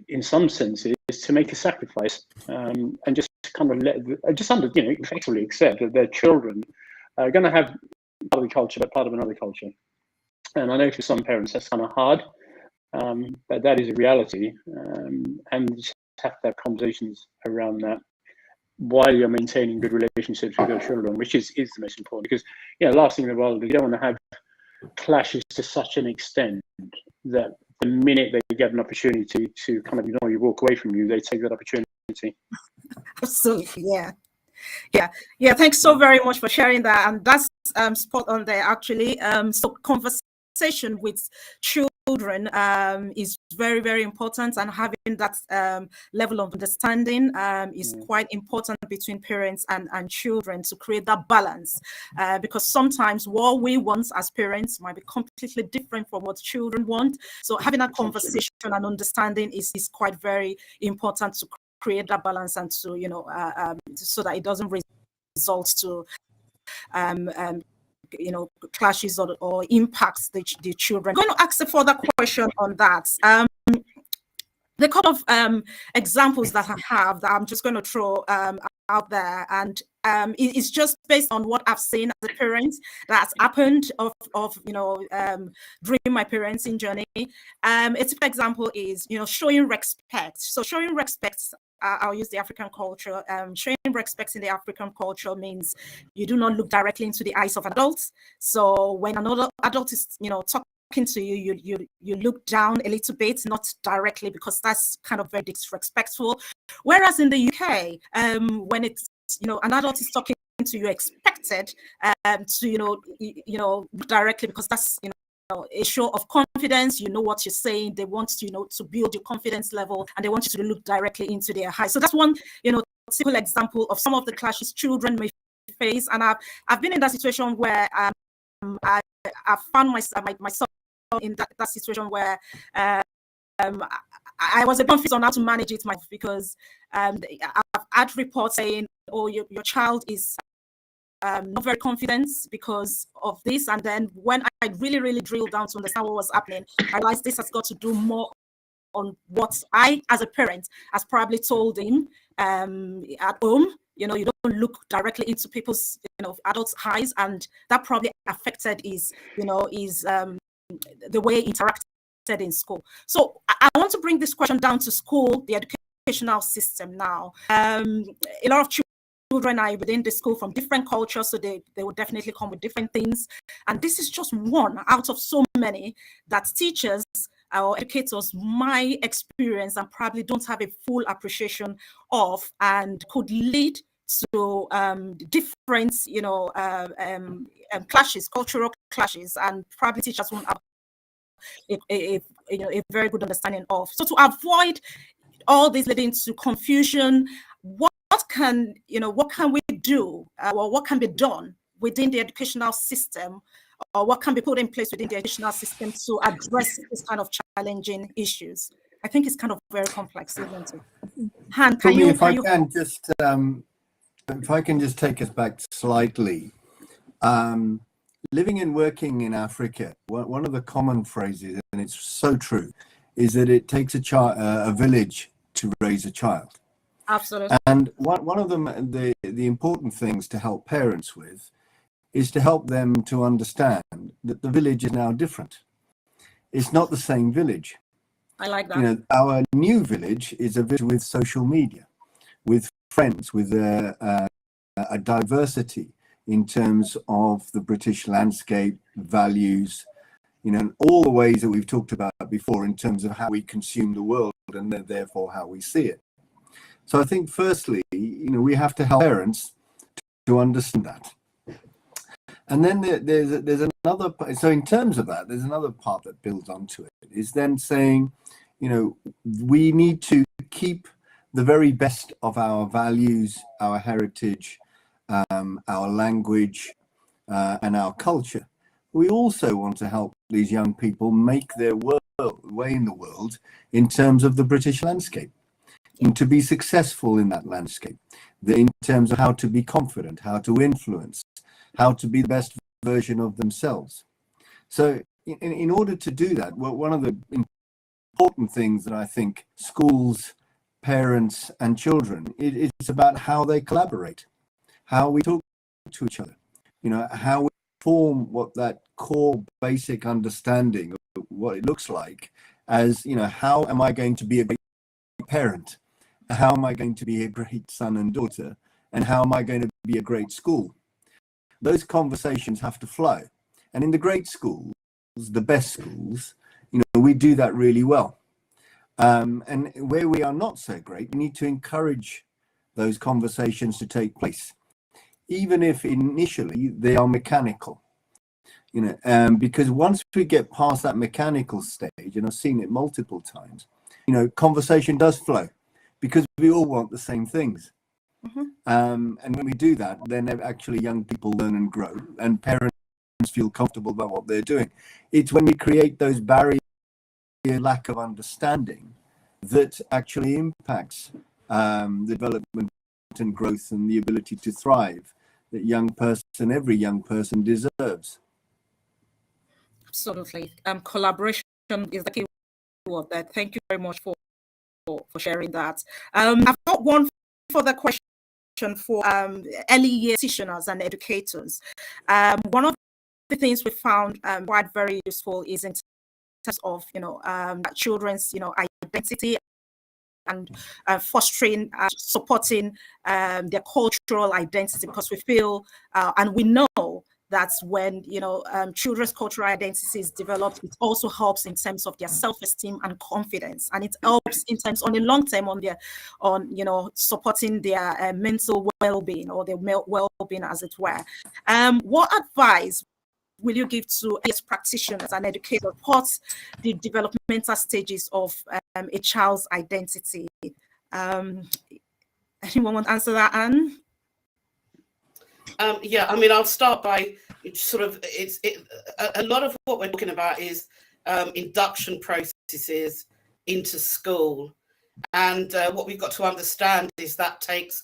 in some senses, to make a sacrifice and just kind of effectively accept that their children are going to have part of the culture, but part of another culture. And I know for some parents that's kind of hard, but that is a reality, and you just have to have conversations around that while you're maintaining good relationships with your children, which is the most important. Because last thing in the world, you don't want to have clashes to such an extent that the minute they get an opportunity to kind of walk away from you, they take that opportunity. Absolutely, yeah. Thanks so very much for sharing that, and that's spot on there actually. So conversation with children is very, very important, and having that level of understanding is quite important between parents and children to create that balance, because sometimes what we want as parents might be completely different from what children want. So having a conversation and understanding is quite very important to create that balance, and to so that it doesn't result to clashes or impacts the children. I'm going to ask a further question on that. The couple of examples that I have that I'm just going to throw out there, and it's just based on what I've seen as a parent that's happened during my parenting journey. A typical example is showing respect. So showing respect, I'll use the African culture. Showing respect in the African culture means you do not look directly into the eyes of adults. So when another adult is talking to you, you look down a little bit, not directly, because that's kind of very disrespectful. Whereas in the UK, when it's an adult is talking to you, expected to directly, because that's a show of confidence. What you're saying. They want to build your confidence level, and they want you to look directly into their eyes. So that's one typical example of some of the clashes children may phase, and I've been in that situation where I found myself in that situation where I was a bit confused on how to manage it myself, because I've had reports saying, oh, your child is not very confident because of this. And then when I really drilled down to understand what was happening, I realized this has got to do more on what I, as a parent, has probably told him at home. You know, you don't look directly into people's, adults' eyes, and that probably affected his, the way he interacted in school. So I want to bring this question down to school, the educational system now. A lot of children are within the school from different cultures, so they will definitely come with different things. And this is just one out of so many that teachers or educators might experience and probably don't have a full appreciation of, and could lead to different, clashes, cultural clashes, and probably teachers won't have a very good understanding of. So to avoid all this leading to confusion, what can we do, or what can be done within the educational system, or what can be put in place within the educational system to address this kind of challenging issues? I think it's kind of very complex, isn't it? Han, If I can just take us back slightly. Living and working in Africa, one of the common phrases, and it's so true, is that it takes a village to raise a child. Absolutely. And one of them, the important things to help parents with, is to help them to understand that the village is now different. It's not the same village. I like that. Our new village is a village with social media, with friends, with a diversity in terms of the British landscape, values, all the ways that we've talked about before in terms of how we consume the world and therefore how we see it. So I think firstly, we have to help parents to understand that. And then there's another, so in terms of that, there's another part that builds onto it, is then saying, we need to keep the very best of our values, our heritage, our language, and our culture. We also want to help these young people make their way in the world in terms of the British landscape, and to be successful in that landscape, in terms of how to be confident, how to influence, how to be the best version of themselves. So in order to do that, one of the important things that I think schools, parents, and children, it's about how they collaborate, how we talk to each other, how we form what that core basic understanding of what it looks like as, how am I going to be a great parent? How am I going to be a great son and daughter? And how am I going to be a great school? Those conversations have to flow. And in the great schools, the best schools, we do that really well. And where we are not so great, we need to encourage those conversations to take place, even if initially they are mechanical. Because once we get past that mechanical stage, and I've seen it multiple times, conversation does flow, because we all want the same things. Mm-hmm. And when we do that, then actually young people learn and grow, and parents feel comfortable about what they're doing. It's when we create those barriers, lack of understanding, that actually impacts the development and growth and the ability to thrive that every young person deserves. Absolutely. Collaboration is the key word there. Thank you very much for sharing that. I've got one further question for early year practitioners and educators. One of the things we found quite very useful is in terms of children's identity, and fostering, supporting their cultural identity, because we feel and we know that when children's cultural identity is developed, it also helps in terms of their self-esteem and confidence, and it helps in terms on the long term on supporting their mental well-being, or their well-being, as it were. What advice will you give to practitioners and educators support the developmental stages of a child's identity? Anyone want to answer that, Anne? Yeah, I mean, I'll start by sort of a lot of what we're talking about is induction processes into school, and what we've got to understand is that takes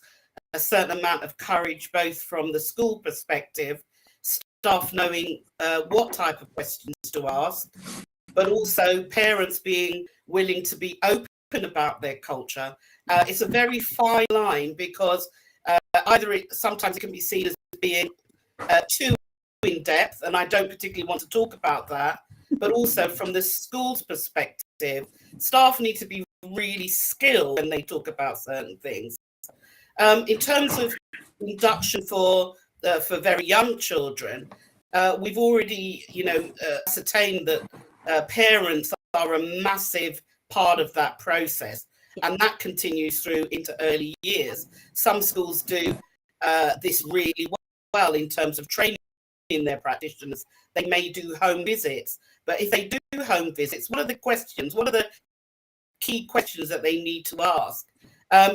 a certain amount of courage, both from the school perspective, staff knowing what type of questions to ask, but also parents being willing to be open about their culture. It's a very fine line, because either sometimes it can be seen as being too in depth, and I don't particularly want to talk about that, but also from the school's perspective, staff need to be really skilled when they talk about certain things. In terms of induction for very young children, we've already, ascertained that parents are a massive part of that process, and that continues through into early years. Some schools do this really well in terms of training their practitioners. They may do home visits, but if they do home visits, what are the key questions that they need to ask?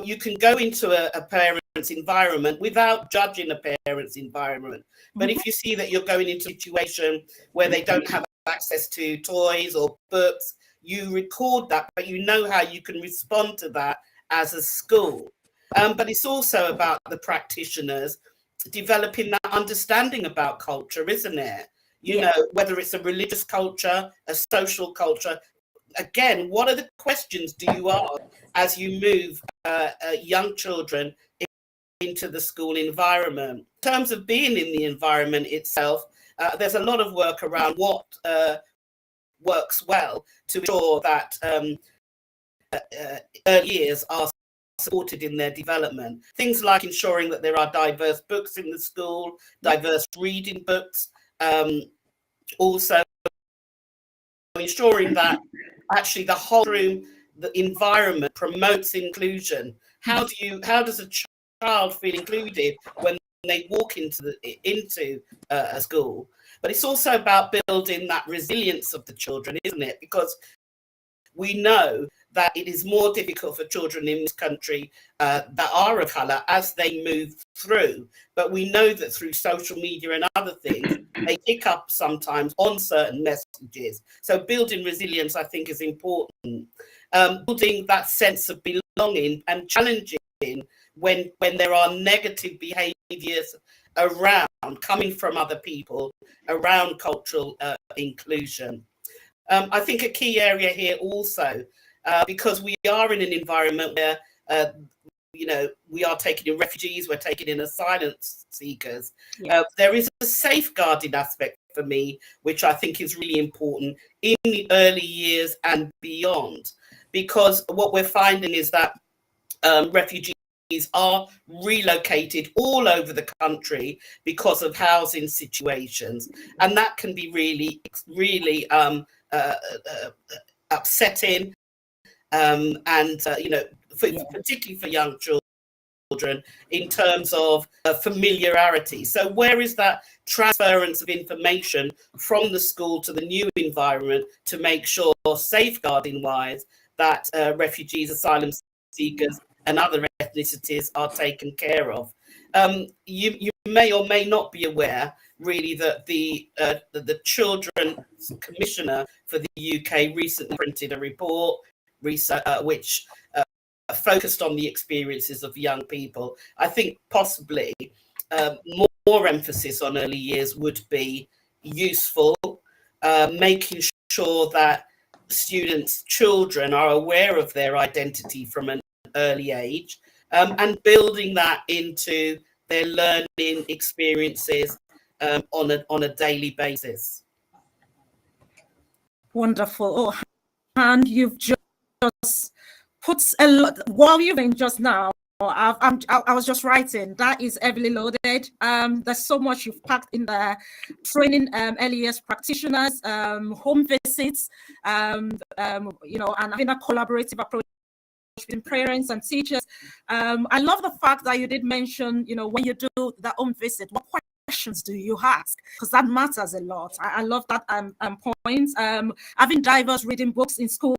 You can go into a parent's environment without judging a parent's environment, but if you see that you're going into a situation where they don't have access to toys or books, you record that, but you know how you can respond to that as a school. But it's also about the practitioners developing that understanding about culture, isn't it? You know, whether it's a religious culture, a social culture. Again, what are the questions do you ask as you move young children into the school environment? In terms of being in the environment itself, there's a lot of work around what works well to ensure that early years are supported in their development. Things like ensuring that there are diverse books in the school, diverse reading books, also ensuring that actually the whole room, the environment promotes inclusion. How does a child feel included when they walk into a school? But it's also about building that resilience of the children, isn't it? Because we know that it is more difficult for children in this country that are of colour as they move through. But we know that through social media and other things, they pick up sometimes on certain messages. So building resilience, I think, is important. Building that sense of belonging and challenging when there are negative behaviours around, coming from other people, around cultural inclusion. I think a key area here also, because we are in an environment where, we are taking in refugees, we're taking in asylum seekers. There is a safeguarding aspect for me, which I think is really important in the early years and beyond, because what we're finding is that refugees are relocated all over the country because of housing situations, and that can be really, really upsetting, particularly for young children in terms of familiarity. So where is that transference of information from the school to the new environment to make sure, safeguarding wise, that refugees, asylum seekers and other ethnicities are taken care of? You may or may not be aware, really, that the Children's Commissioner for the UK recently printed a report which focused on the experiences of young people. I think possibly more emphasis on early years would be useful, making sure that children are aware of their identity from an early age, and building that into their learning experiences on a daily basis. Wonderful. Oh, and you've just put a lot. While you've been just now, I was just writing. That is heavily loaded. There's so much you've packed in there. Training early years practitioners, home visits, and having a collaborative approach between parents and teachers. I love the fact that you did mention, when you do that home visit, what questions do you ask? Because that matters a lot. I love that point. Having diverse reading books in schools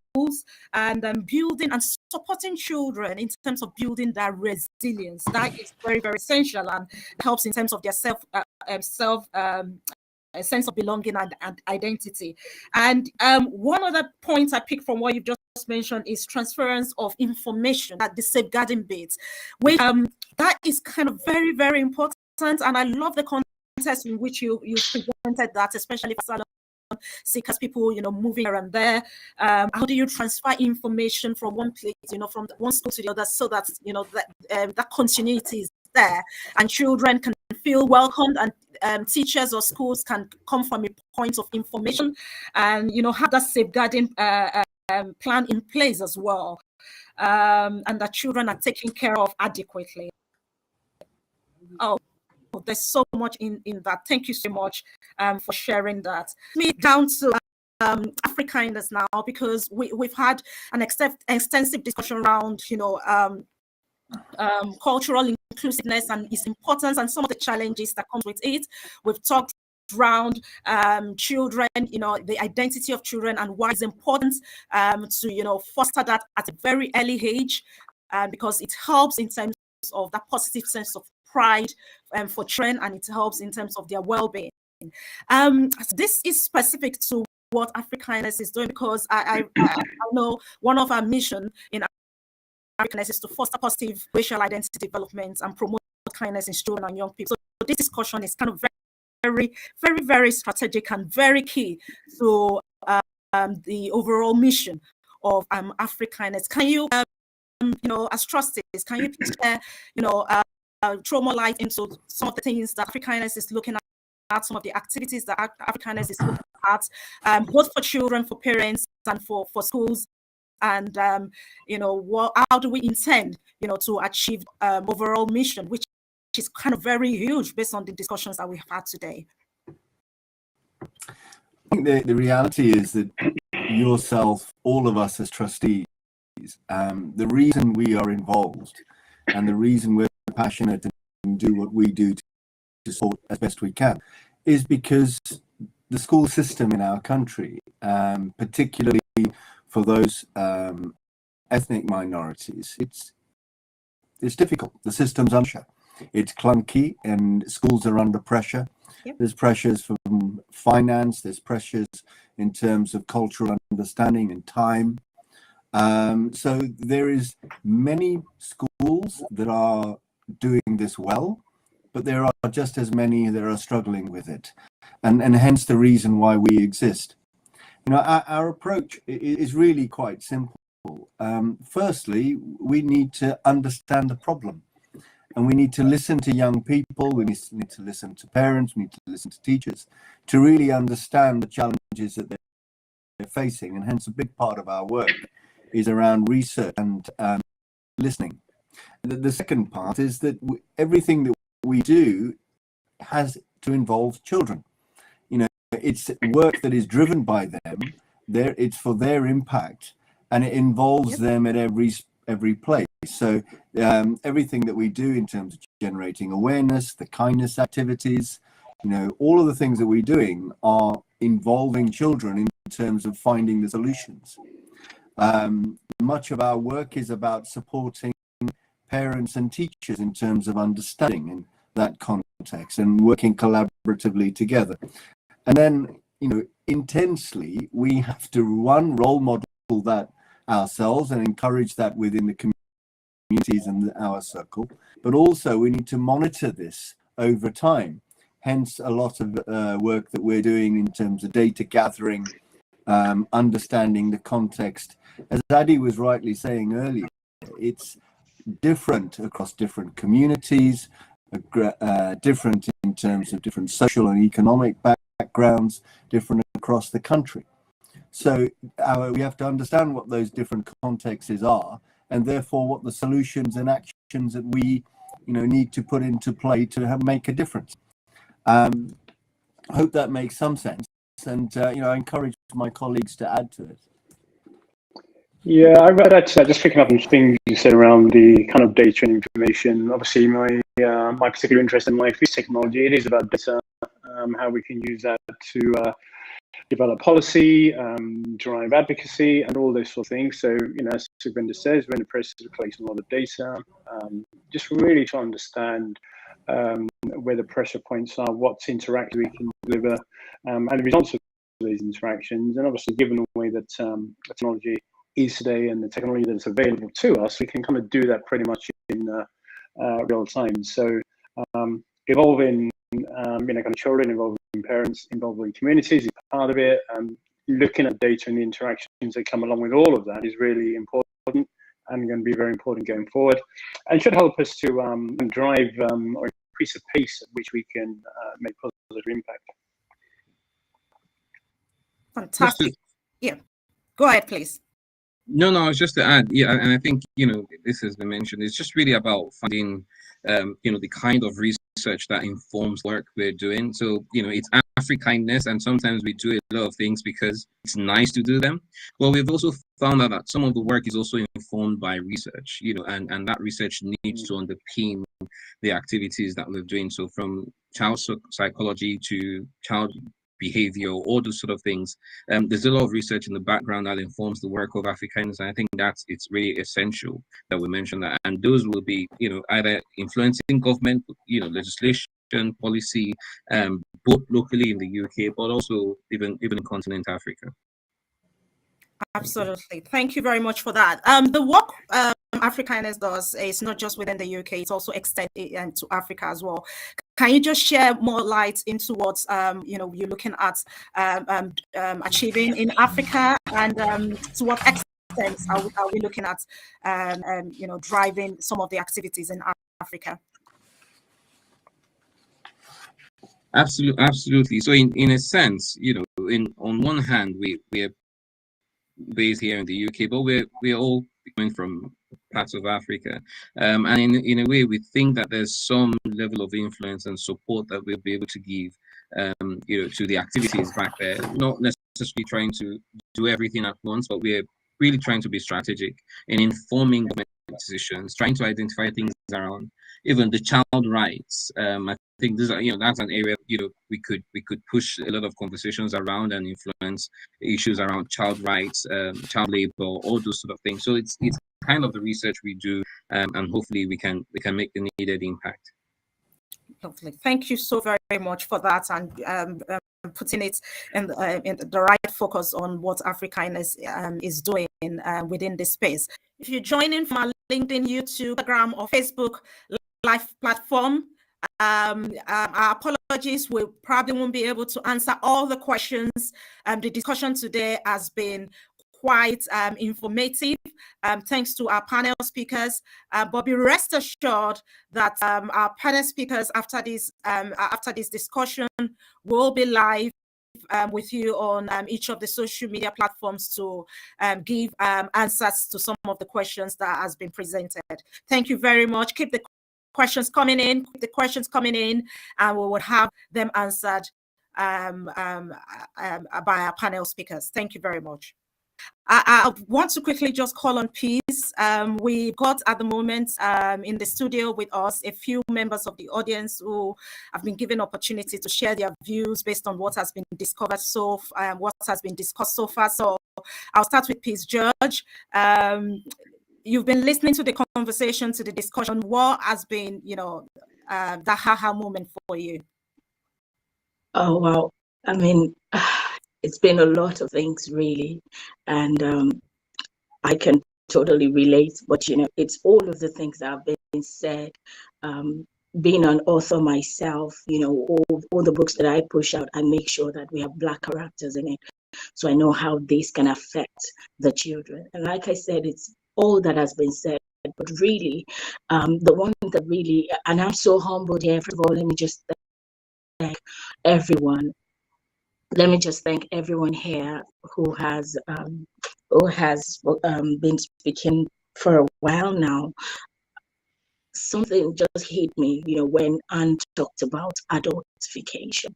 and building and supporting children in terms of building their resilience. That is very, very essential and helps in terms of their a sense of belonging and identity. And one other point I picked from what you've just mentioned is transference of information at the safeguarding bit, which that is kind of very, very important. And I love the context in which you presented that, especially for asylum seekers, people, moving here and there. How do you transfer information from one place, from one school to the other, so that, that continuity is there and children can feel welcomed, and teachers or schools can come from a point of information and, have that safeguarding plan in place as well, and that children are taken care of adequately. Oh, there's so much in that. Thank you so much for sharing that. Me down to Africanness now, because we've had an extensive discussion around, cultural inclusiveness and its importance and some of the challenges that comes with it. We've talked around children, the identity of children and why it's important to, foster that at a very early age, because it helps in terms of that positive sense of pride for children, and it helps in terms of their well-being. This is specific to what Africanness is doing, because I know one of our mission in Africanness is to foster positive racial identity development and promote kindness in children and young people. So this discussion is kind of very, very, very strategic and very key to the overall mission of Africanness. Can you, as trustees, can you share, throw more light into some of the things that Africanness is looking at, some of the activities that Africanness is looking at, both for children, for parents, and for schools, and how do we intend, to achieve overall mission, which is kind of very huge based on the discussions that we've had today. I think the reality is that yourself, all of us as trustees, the reason we are involved and the reason we're passionate and do what we do to support as best we can is because the school system in our country, particularly for those ethnic minorities, it's difficult. The system's under pressure. It's clunky and schools are under pressure. Yep. There's pressures from finance, there's pressures in terms of cultural understanding and time. So there is many schools that are doing this well, but there are just as many that are struggling with it. And hence the reason why we exist. Our approach is really quite simple. Firstly, we need to understand the problem. And we need to listen to young people, we need to listen to parents, we need to listen to teachers to really understand the challenges that they're facing. And hence a big part of our work is around research and listening. The second part is that everything that we do has to involve children. It's work that is driven by them. It's for their impact, and it involves them at every place. So everything that we do in terms of generating awareness, the kindness activities, all of the things that we're doing are involving children in terms of finding the solutions. Much of our work is about supporting parents and teachers in terms of understanding in that context and working collaboratively together. And then, intensely, we have to role model that ourselves and encourage that within the communities and our circle. But also we need to monitor this over time. Hence a lot of work that we're doing in terms of data gathering, understanding the context. As Adi was rightly saying earlier, it's different across different communities, different in terms of different social and economic backgrounds, different across the country. So we have to understand what those different contexts are, and therefore what the solutions and actions that we need to put into play to make a difference. I hope that makes some sense, and I encourage my colleagues to add to it. Yeah, I read that, just picking up on things you said around the kind of data and information. Obviously, my particular interest in life is technology. It is about data, how we can use that to develop policy, drive advocacy, and all those sort of things. So, as Sukhvinder says, we're in the process of collecting a lot of data, just really to understand where the pressure points are, what interactions we can deliver, and the results of these interactions. And obviously, given the way that technology is today and the technology that's available to us, we can kind of do that pretty much in real time. So involving kind of children, involving parents, involving communities is part of it. Looking at data and the interactions that come along with all of that is really important and going to be very important going forward, and should help us to drive or increase the pace at which we can make positive impact. Fantastic. Yeah, go ahead, please. No, I was just to add, yeah, and I think, this has been mentioned, it's just really about finding, the kind of research that informs work we're doing. So, it's Africanness, and sometimes we do a lot of things because it's nice to do them. But we've also found out that some of the work is also informed by research, and that research needs to underpin the activities that we're doing. So from child psychology to child behavior, all those sort of things. There's a lot of research in the background that informs the work of Africanness, and I think it's really essential that we mention that. And those will be, either influencing government, legislation, policy, both locally in the UK, but also even in continent Africa. Absolutely. Thank you very much for that. The work Africanness does is not just within the UK, it's also extended to Africa as well. Can you just share more light into what you're looking at achieving in Africa, and to what extent are we looking at driving some of the activities in Africa? Absolutely. So in a sense, on one hand, we're based here in the UK, but we're all coming from parts of Africa, and in a way, we think that there's some level of influence and support that we'll be able to give, to the activities back there. Not necessarily trying to do everything at once, but we're really trying to be strategic in informing government decisions, trying to identify things around even the child rights. I think this, that's an area we could push a lot of conversations around and influence issues around child rights, child labor, all those sort of things. So it's kind of the research we do, and hopefully we can make the needed impact. Lovely. Thank you so very much for that, and putting it in the right focus on what Africanness is doing within this space. If you join in from our LinkedIn, YouTube, Instagram, or Facebook live platform, our apologies, we probably won't be able to answer all the questions. The discussion today has been quite informative, thanks to our panel speakers, but be rest assured that our panel speakers after this discussion will be live with you on each of the social media platforms to give answers to some of the questions that has been presented. Thank you very much. Keep the questions coming in, and we will have them answered by our panel speakers. Thank you very much. I want to quickly just call on peace. We've got at the moment in the studio with us a few members of the audience who have been given opportunity to share their views based on what has been discussed so far. So I'll start with Peace George. You've been listening to the conversation, to the discussion. What has been, that aha moment for you? Oh, wow. I mean, it's been a lot of things, really. And I can totally relate. But, it's all of the things that have been said. Being an author myself, all the books that I push out, I make sure that we have Black characters in it. So I know how this can affect the children. And like I said, it's all that has been said, but really, the one that really, and I'm so humbled here. First of all, let me just thank everyone. Let me just thank everyone here who has been speaking for a while now. Something just hit me, when Anne talked about adultification.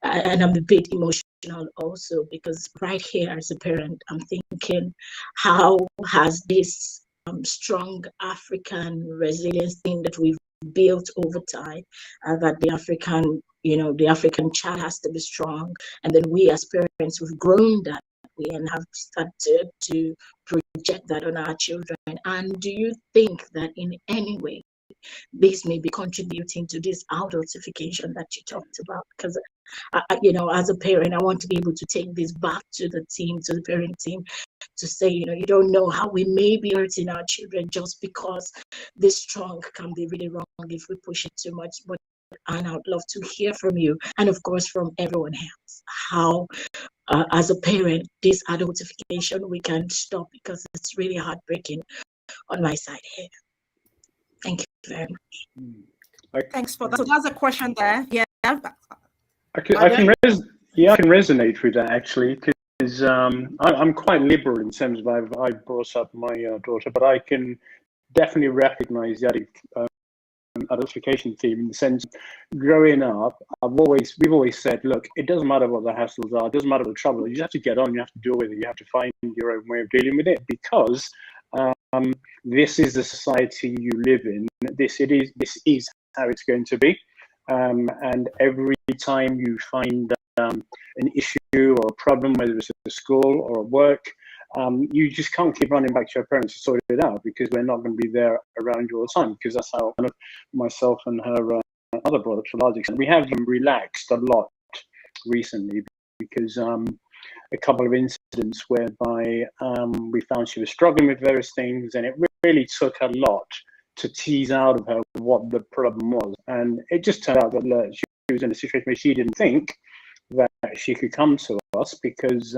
And I'm a bit emotional also, because right here as a parent, I'm thinking, how has this strong African resilience thing that we've built over time, that the African the African child has to be strong. And then we as parents, we've grown that way and have started to project that on our children. And do you think that in any way this may be contributing to this adultification that you talked about? Because as a parent, I want to be able to take this back to the team, to the parent team, to say, you don't know how we may be hurting our children just because this strong can be really wrong if we push it too much. But and I would love to hear from you, and of course from everyone else, how as a parent, this adultification we can stop, because it's really heartbreaking on my side here. Thank you very much. Thanks for that. So that's a question there. Yeah. I can resonate with that, actually, because I'm quite liberal in terms of I've brought up my daughter, but I can definitely recognize the adultification theme in the sense, growing up, we've always said, look, it doesn't matter what the hassles are, it doesn't matter what the trouble is, you just have to get on, you have to deal with it, you have to find your own way of dealing with it, because this is the society you live in. This is how it's going to be, and every time you find an issue or a problem, whether it's at school or at work, you just can't keep running back to your parents to sort it out, because we're not going to be there around you all the time, because that's how kind of myself and her other brother, to a large extent, we have relaxed a lot recently, because a couple of incidents whereby we found she was struggling with various things, and it really took a lot to tease out of her what the problem was. And it just turned out that she was in a situation where she didn't think that she could come to us, because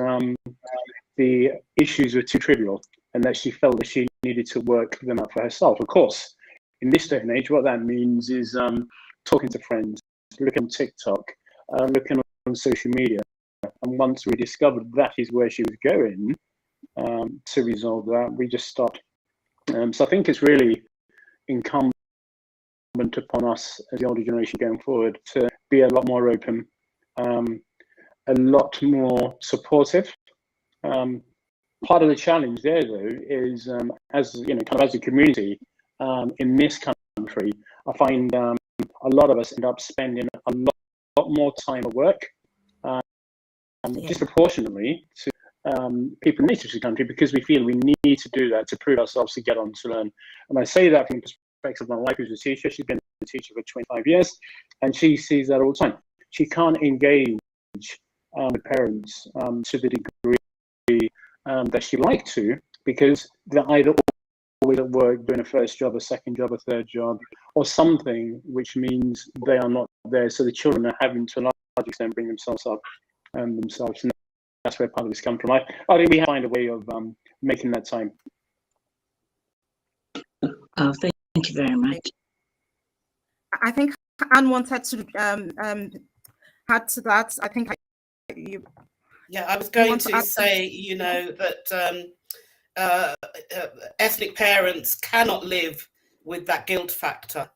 the issues were too trivial, and that she felt that she needed to work them out for herself. Of course, in this day and age, what that means is talking to friends, looking on TikTok, looking on social media. And once we discovered that is where she was going to resolve that, we just stopped. So I think it's really incumbent upon us as the older generation going forward to be a lot more open, a lot more supportive. Part of the challenge there, though, is as a community in this country, I find a lot of us end up spending a lot more time at work, disproportionately to people in this country, because we feel we need to do that to prove ourselves, to get on, to learn. And I say that from the perspective of my wife, who's a teacher. She's been a teacher for 25 years, and she sees that all the time. She can't engage with parents to the degree that she'd like to, because they're either always at work doing a first job, a second job, a third job, or something, which means they are not there. So the children are having to a large extent bring themselves up themselves. And that's where part of this comes from. I think we have to find a way of making that time. Oh, thank you very much. I think Anne wanted to add to that. I think I was going to say, that ethnic parents cannot live with that guilt factor.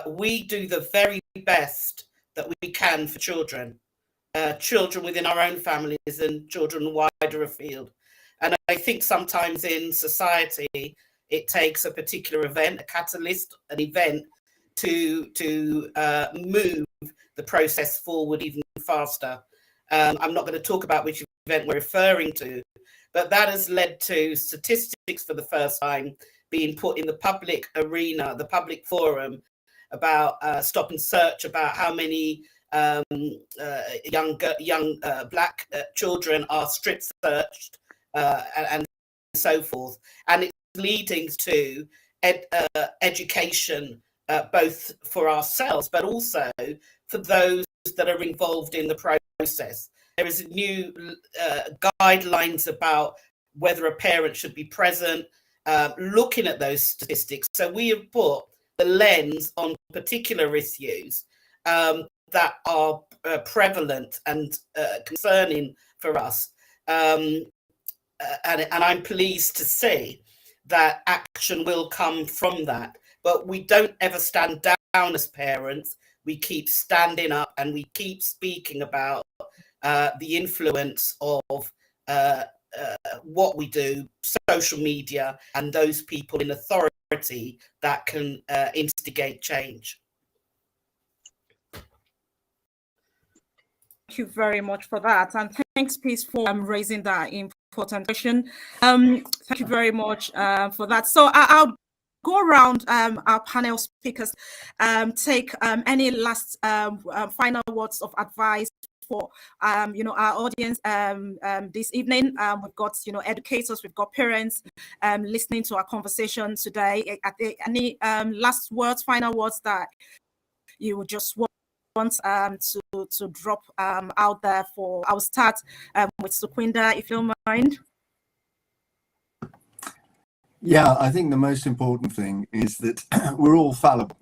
We do the very best that we can for children within our own families and children wider afield. And I think sometimes in society, it takes a particular event, a catalyst, an event to move the process forward even faster. I'm not going to talk about which event we're referring to, but that has led to statistics for the first time being put in the public arena, the public forum, about Stop and Search, about how many young black children are strip searched and so forth. And it's leading to education, both for ourselves, but also for those that are involved in the process. There is new guidelines about whether a parent should be present, looking at those statistics. So we have put the lens on particular issues that are prevalent and concerning for us. And I'm pleased to see that action will come from that. But we don't ever stand down as parents. We keep standing up and we keep speaking about the influence of what we do, social media, and those people in authority that can instigate change. you very much for that. And thanks, Peace, for raising that important question. Thank you very much for that. So I'll go around our panel speakers, take any last final words of advice for our audience this evening. We've got educators, we've got parents listening to our conversation today. Any last words, final words that you would just want to drop out there for? I'll start with Sukwinda, if you don't mind. Yeah, I think the most important thing is that we're all fallible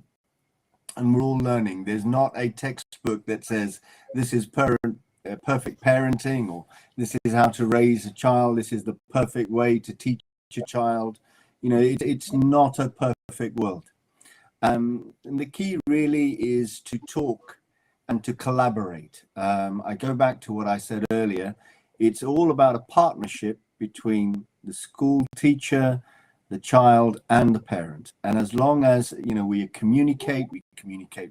and we're all learning. There's not a textbook that says this is perfect parenting, or this is how to raise a child, this is the perfect way to teach a child. It's not a perfect world. And the key really is to talk and to collaborate. I go back to what I said earlier. It's all about a partnership between the school teacher, the child, and the parent. And as long as we communicate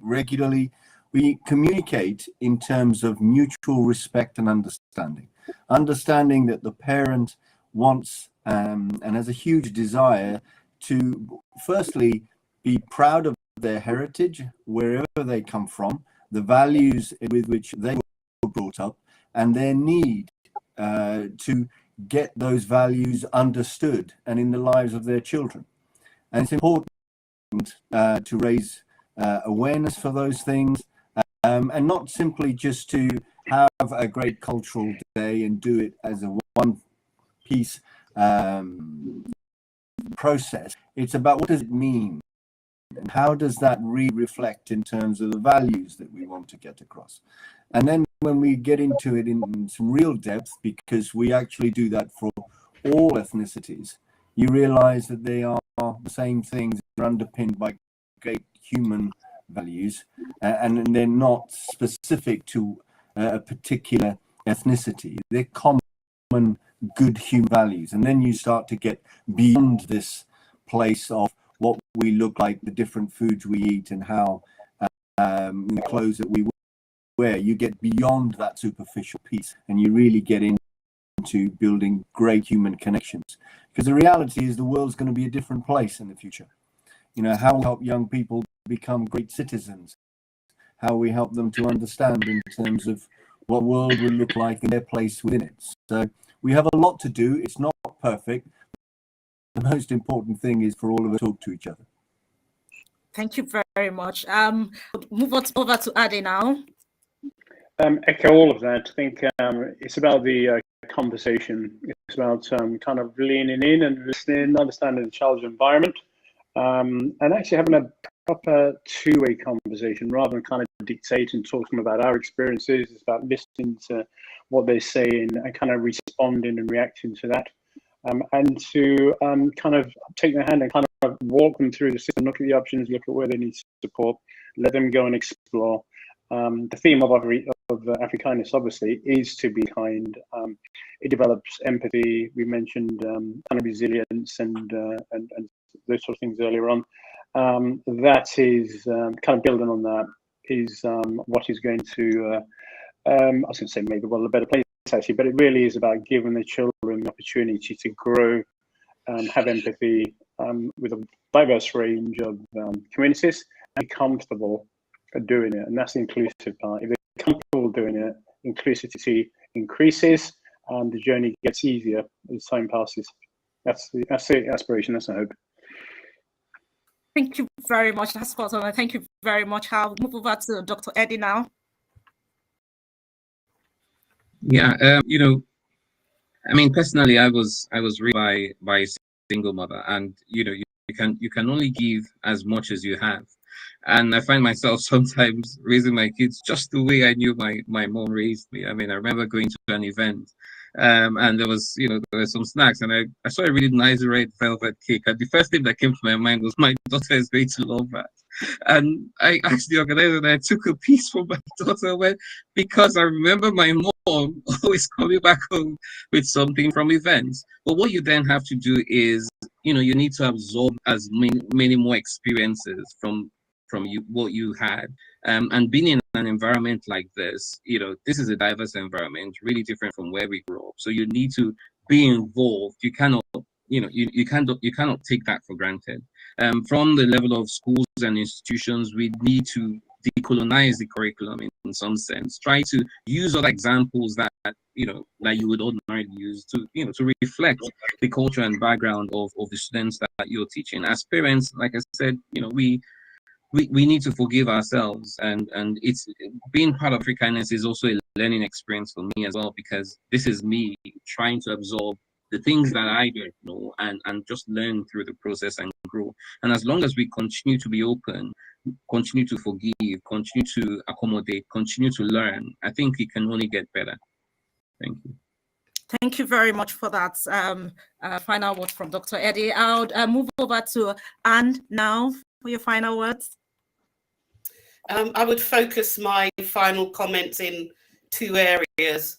regularly, we communicate in terms of mutual respect and understanding that the parent wants and has a huge desire to firstly be proud of their heritage, wherever they come from, the values with which they were brought up, and their need to get those values understood and in the lives of their children. And it's important to raise awareness for those things, and not simply just to have a great cultural day and do it as a one-piece process. It's about what does it mean, and how does that reflect in terms of the values that we want to get across. And then when we get into it in some real depth, because we actually do that for all ethnicities, you realize that they are the same things, they're underpinned by great human values, and they're not specific to a particular ethnicity. They're common good human values. And then you start to get beyond this place of what we look like, the different foods we eat, and how the clothes that we wear. You get beyond that superficial piece, and you really get into building great human connections. Because the reality is the world's going to be a different place in the future. How we help young people become great citizens, how we help them to understand in terms of what world will look like in their place within it. So we have a lot to do. It's not perfect. The most important thing is for all of us to talk to each other. Thank you very much. Move on over to Ade now. Echo all of that. I think it's about the conversation. It's about kind of leaning in and listening, understanding the child's environment, and actually having a proper two-way conversation rather than kind of dictating, talking about our experiences. It's about listening to what they're saying and kind of responding and reacting to that. And to kind of take their hand and kind of walk them through the system, look at the options, look at where they need support, let them go and explore. The theme of Africanus, obviously, is to be kind. It develops empathy. We mentioned kind of resilience and those sort of things earlier on. That is kind of building on that is what is going to, I was going to say make the world a better place, actually, but it really is about giving the children the opportunity to grow, have empathy with a diverse range of communities, and be comfortable doing it. And that's the inclusive part. If they're comfortable doing it, inclusivity increases and the journey gets easier as time passes. That's the aspiration, that's the hope. Thank you very much. That's spot on. Thank you very much. I'll move over to Dr. Eddie now. Yeah, I mean, personally, I was raised by a single mother, and you can only give as much as you have. And I find myself sometimes raising my kids just the way I knew my mom raised me. I mean, I remember going to an event, and there were some snacks, and I saw a really nice red velvet cake. And the first thing that came to my mind was, my daughter is going to love that. And I asked the organizer, and I took a piece from my daughter because I remember my mom always coming back home with something from events. But what you then have to do is, you need to absorb as many more experiences from what you had, and being in an environment like this, this is a diverse environment, really different from where we grew up. So you need to be involved. You cannot, you cannot take that for granted. From the level of schools and institutions, we need to decolonize the curriculum in some sense. Try to use other examples that that you would ordinarily use to reflect the culture and background of the students that you're teaching. As parents, like I said, we need to forgive ourselves, and it's being part of Free Kindness is also a learning experience for me as well, because this is me trying to absorb the things that I don't know and just learn through the process and grow. And as long as we continue to be open, continue to forgive, continue to accommodate, continue to learn, I think it can only get better. Thank you. Thank you very much for that final word from Dr. Eddie. I'll move over to Anne now for your final words. I would focus my final comments in two areas.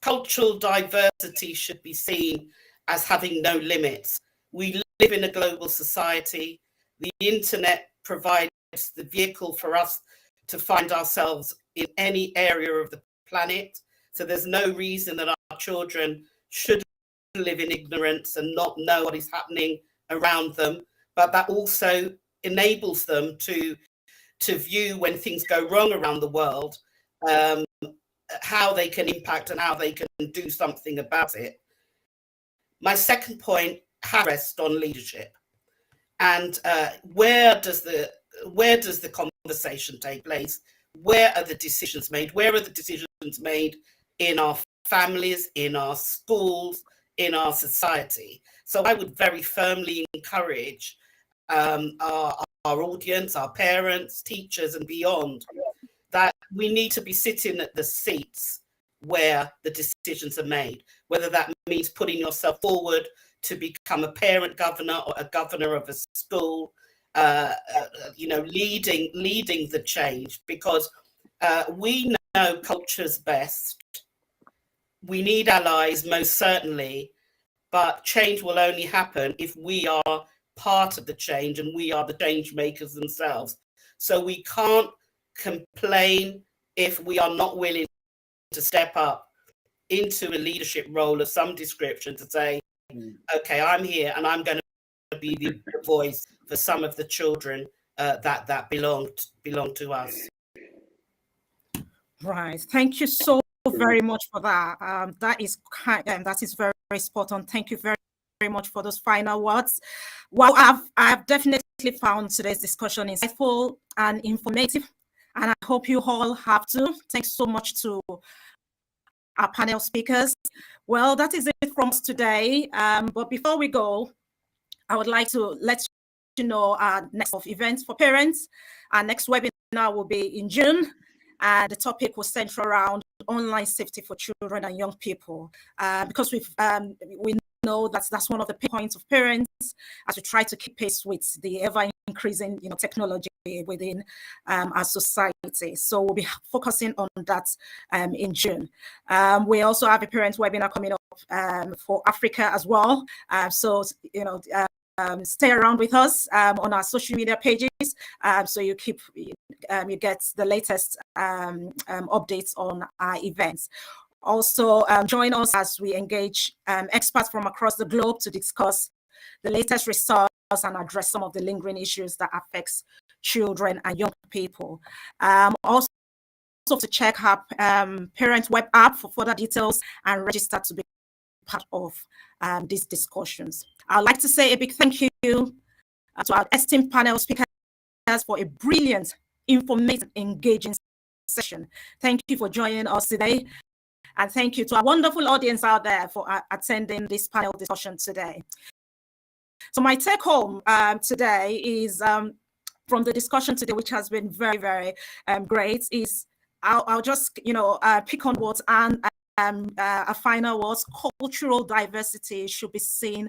Cultural diversity should be seen as having no limits. We live in a global society. The internet provides the vehicle for us to find ourselves in any area of the planet. So there's no reason that our children should live in ignorance and not know what is happening around them. But that also enables them to view when things go wrong around the world, how they can impact and how they can do something about it. My second point rests on leadership, and where does the conversation take place? Where are the decisions made? Where are the decisions made in our families, in our schools, in our society? So I would very firmly encourage our audience, our parents, teachers, and beyond, that we need to be sitting at the seats where the decisions are made, whether that means putting yourself forward to become a parent governor or a governor of a school, leading the change, because we know culture's best. We need allies, most certainly, but change will only happen if we are part of the change and we are the change makers themselves. So we can't complain if we are not willing to step up into a leadership role of some description to say, okay, I'm here and I'm going to be the voice for some of the children that belong to us. Right. Thank you so very much for that. That is very, very spot on. Thank you very, very much for those final words. Well, I've definitely found today's discussion insightful and informative, and I hope you all have too. Thanks so much to our panel speakers. Well, that is it from us today. But before we go, I would like to let you know our next events for parents. Our next webinar will be in June, and the topic will center around online safety for children and young people, because we know that's one of the pain points of parents as we try to keep pace with the ever-increasing technology within our society. So we'll be focusing on that in June. We also have a parent webinar coming up for Africa as well. So stay around with us on our social media pages, so you get the latest updates on our events. Also, join us as we engage experts from across the globe to discuss the latest research and address some of the lingering issues that affects children and young people. Also to check our parent web app for further details and register to be part of these discussions. I'd like to say a big thank you to our esteemed panel speakers for a brilliant, informative, engaging session. Thank you for joining us today. And thank you to our wonderful audience out there for attending this panel discussion today. So my take home today is from the discussion today, which has been very, very great, is I'll just pick on what a final words: cultural diversity should be seen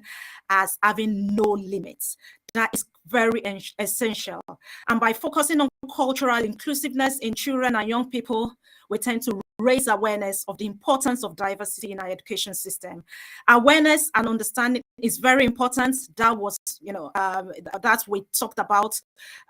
as having no limits. That is very essential. And by focusing on cultural inclusiveness in children and young people, we tend to raise awareness of the importance of diversity in our education system. Awareness and understanding is very important. That was, that we talked about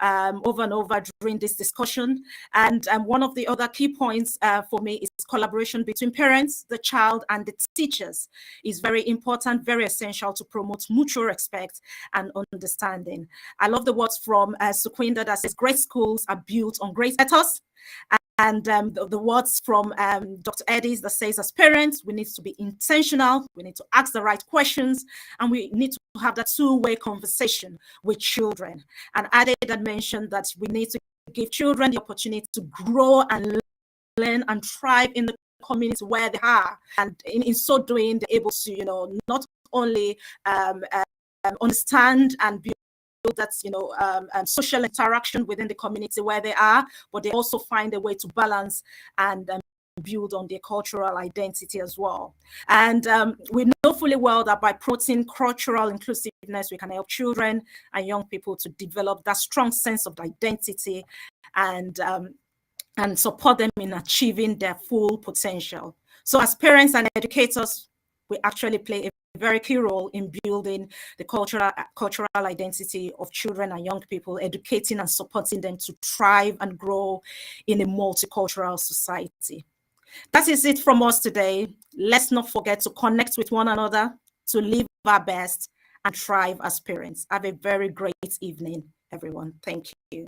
over and over during this discussion. And one of the other key points for me is collaboration between parents, the child, and the teachers is very important, very essential to promote mutual respect and understanding. I love the words from Suquinda that says, great schools are built on great ethos. And the words from Dr. Eddies that says, as parents, we need to be intentional, we need to ask the right questions, and we need to have that two-way conversation with children. And Ade had mentioned that we need to give children the opportunity to grow and learn and thrive in the community where they are. And in so doing, they're able to, not only understand and build that social interaction within the community where they are, but they also find a way to balance and build on their cultural identity as well. And we know fully well that by promoting cultural inclusiveness, we can help children and young people to develop that strong sense of identity and support them in achieving their full potential. So as parents and educators, we actually play a very key role in building the cultural identity of children and young people, educating and supporting them to thrive and grow in a multicultural society. That is it from us today. Let's not forget to connect with one another, to live our best and thrive as parents. Have a very great evening, everyone. Thank you.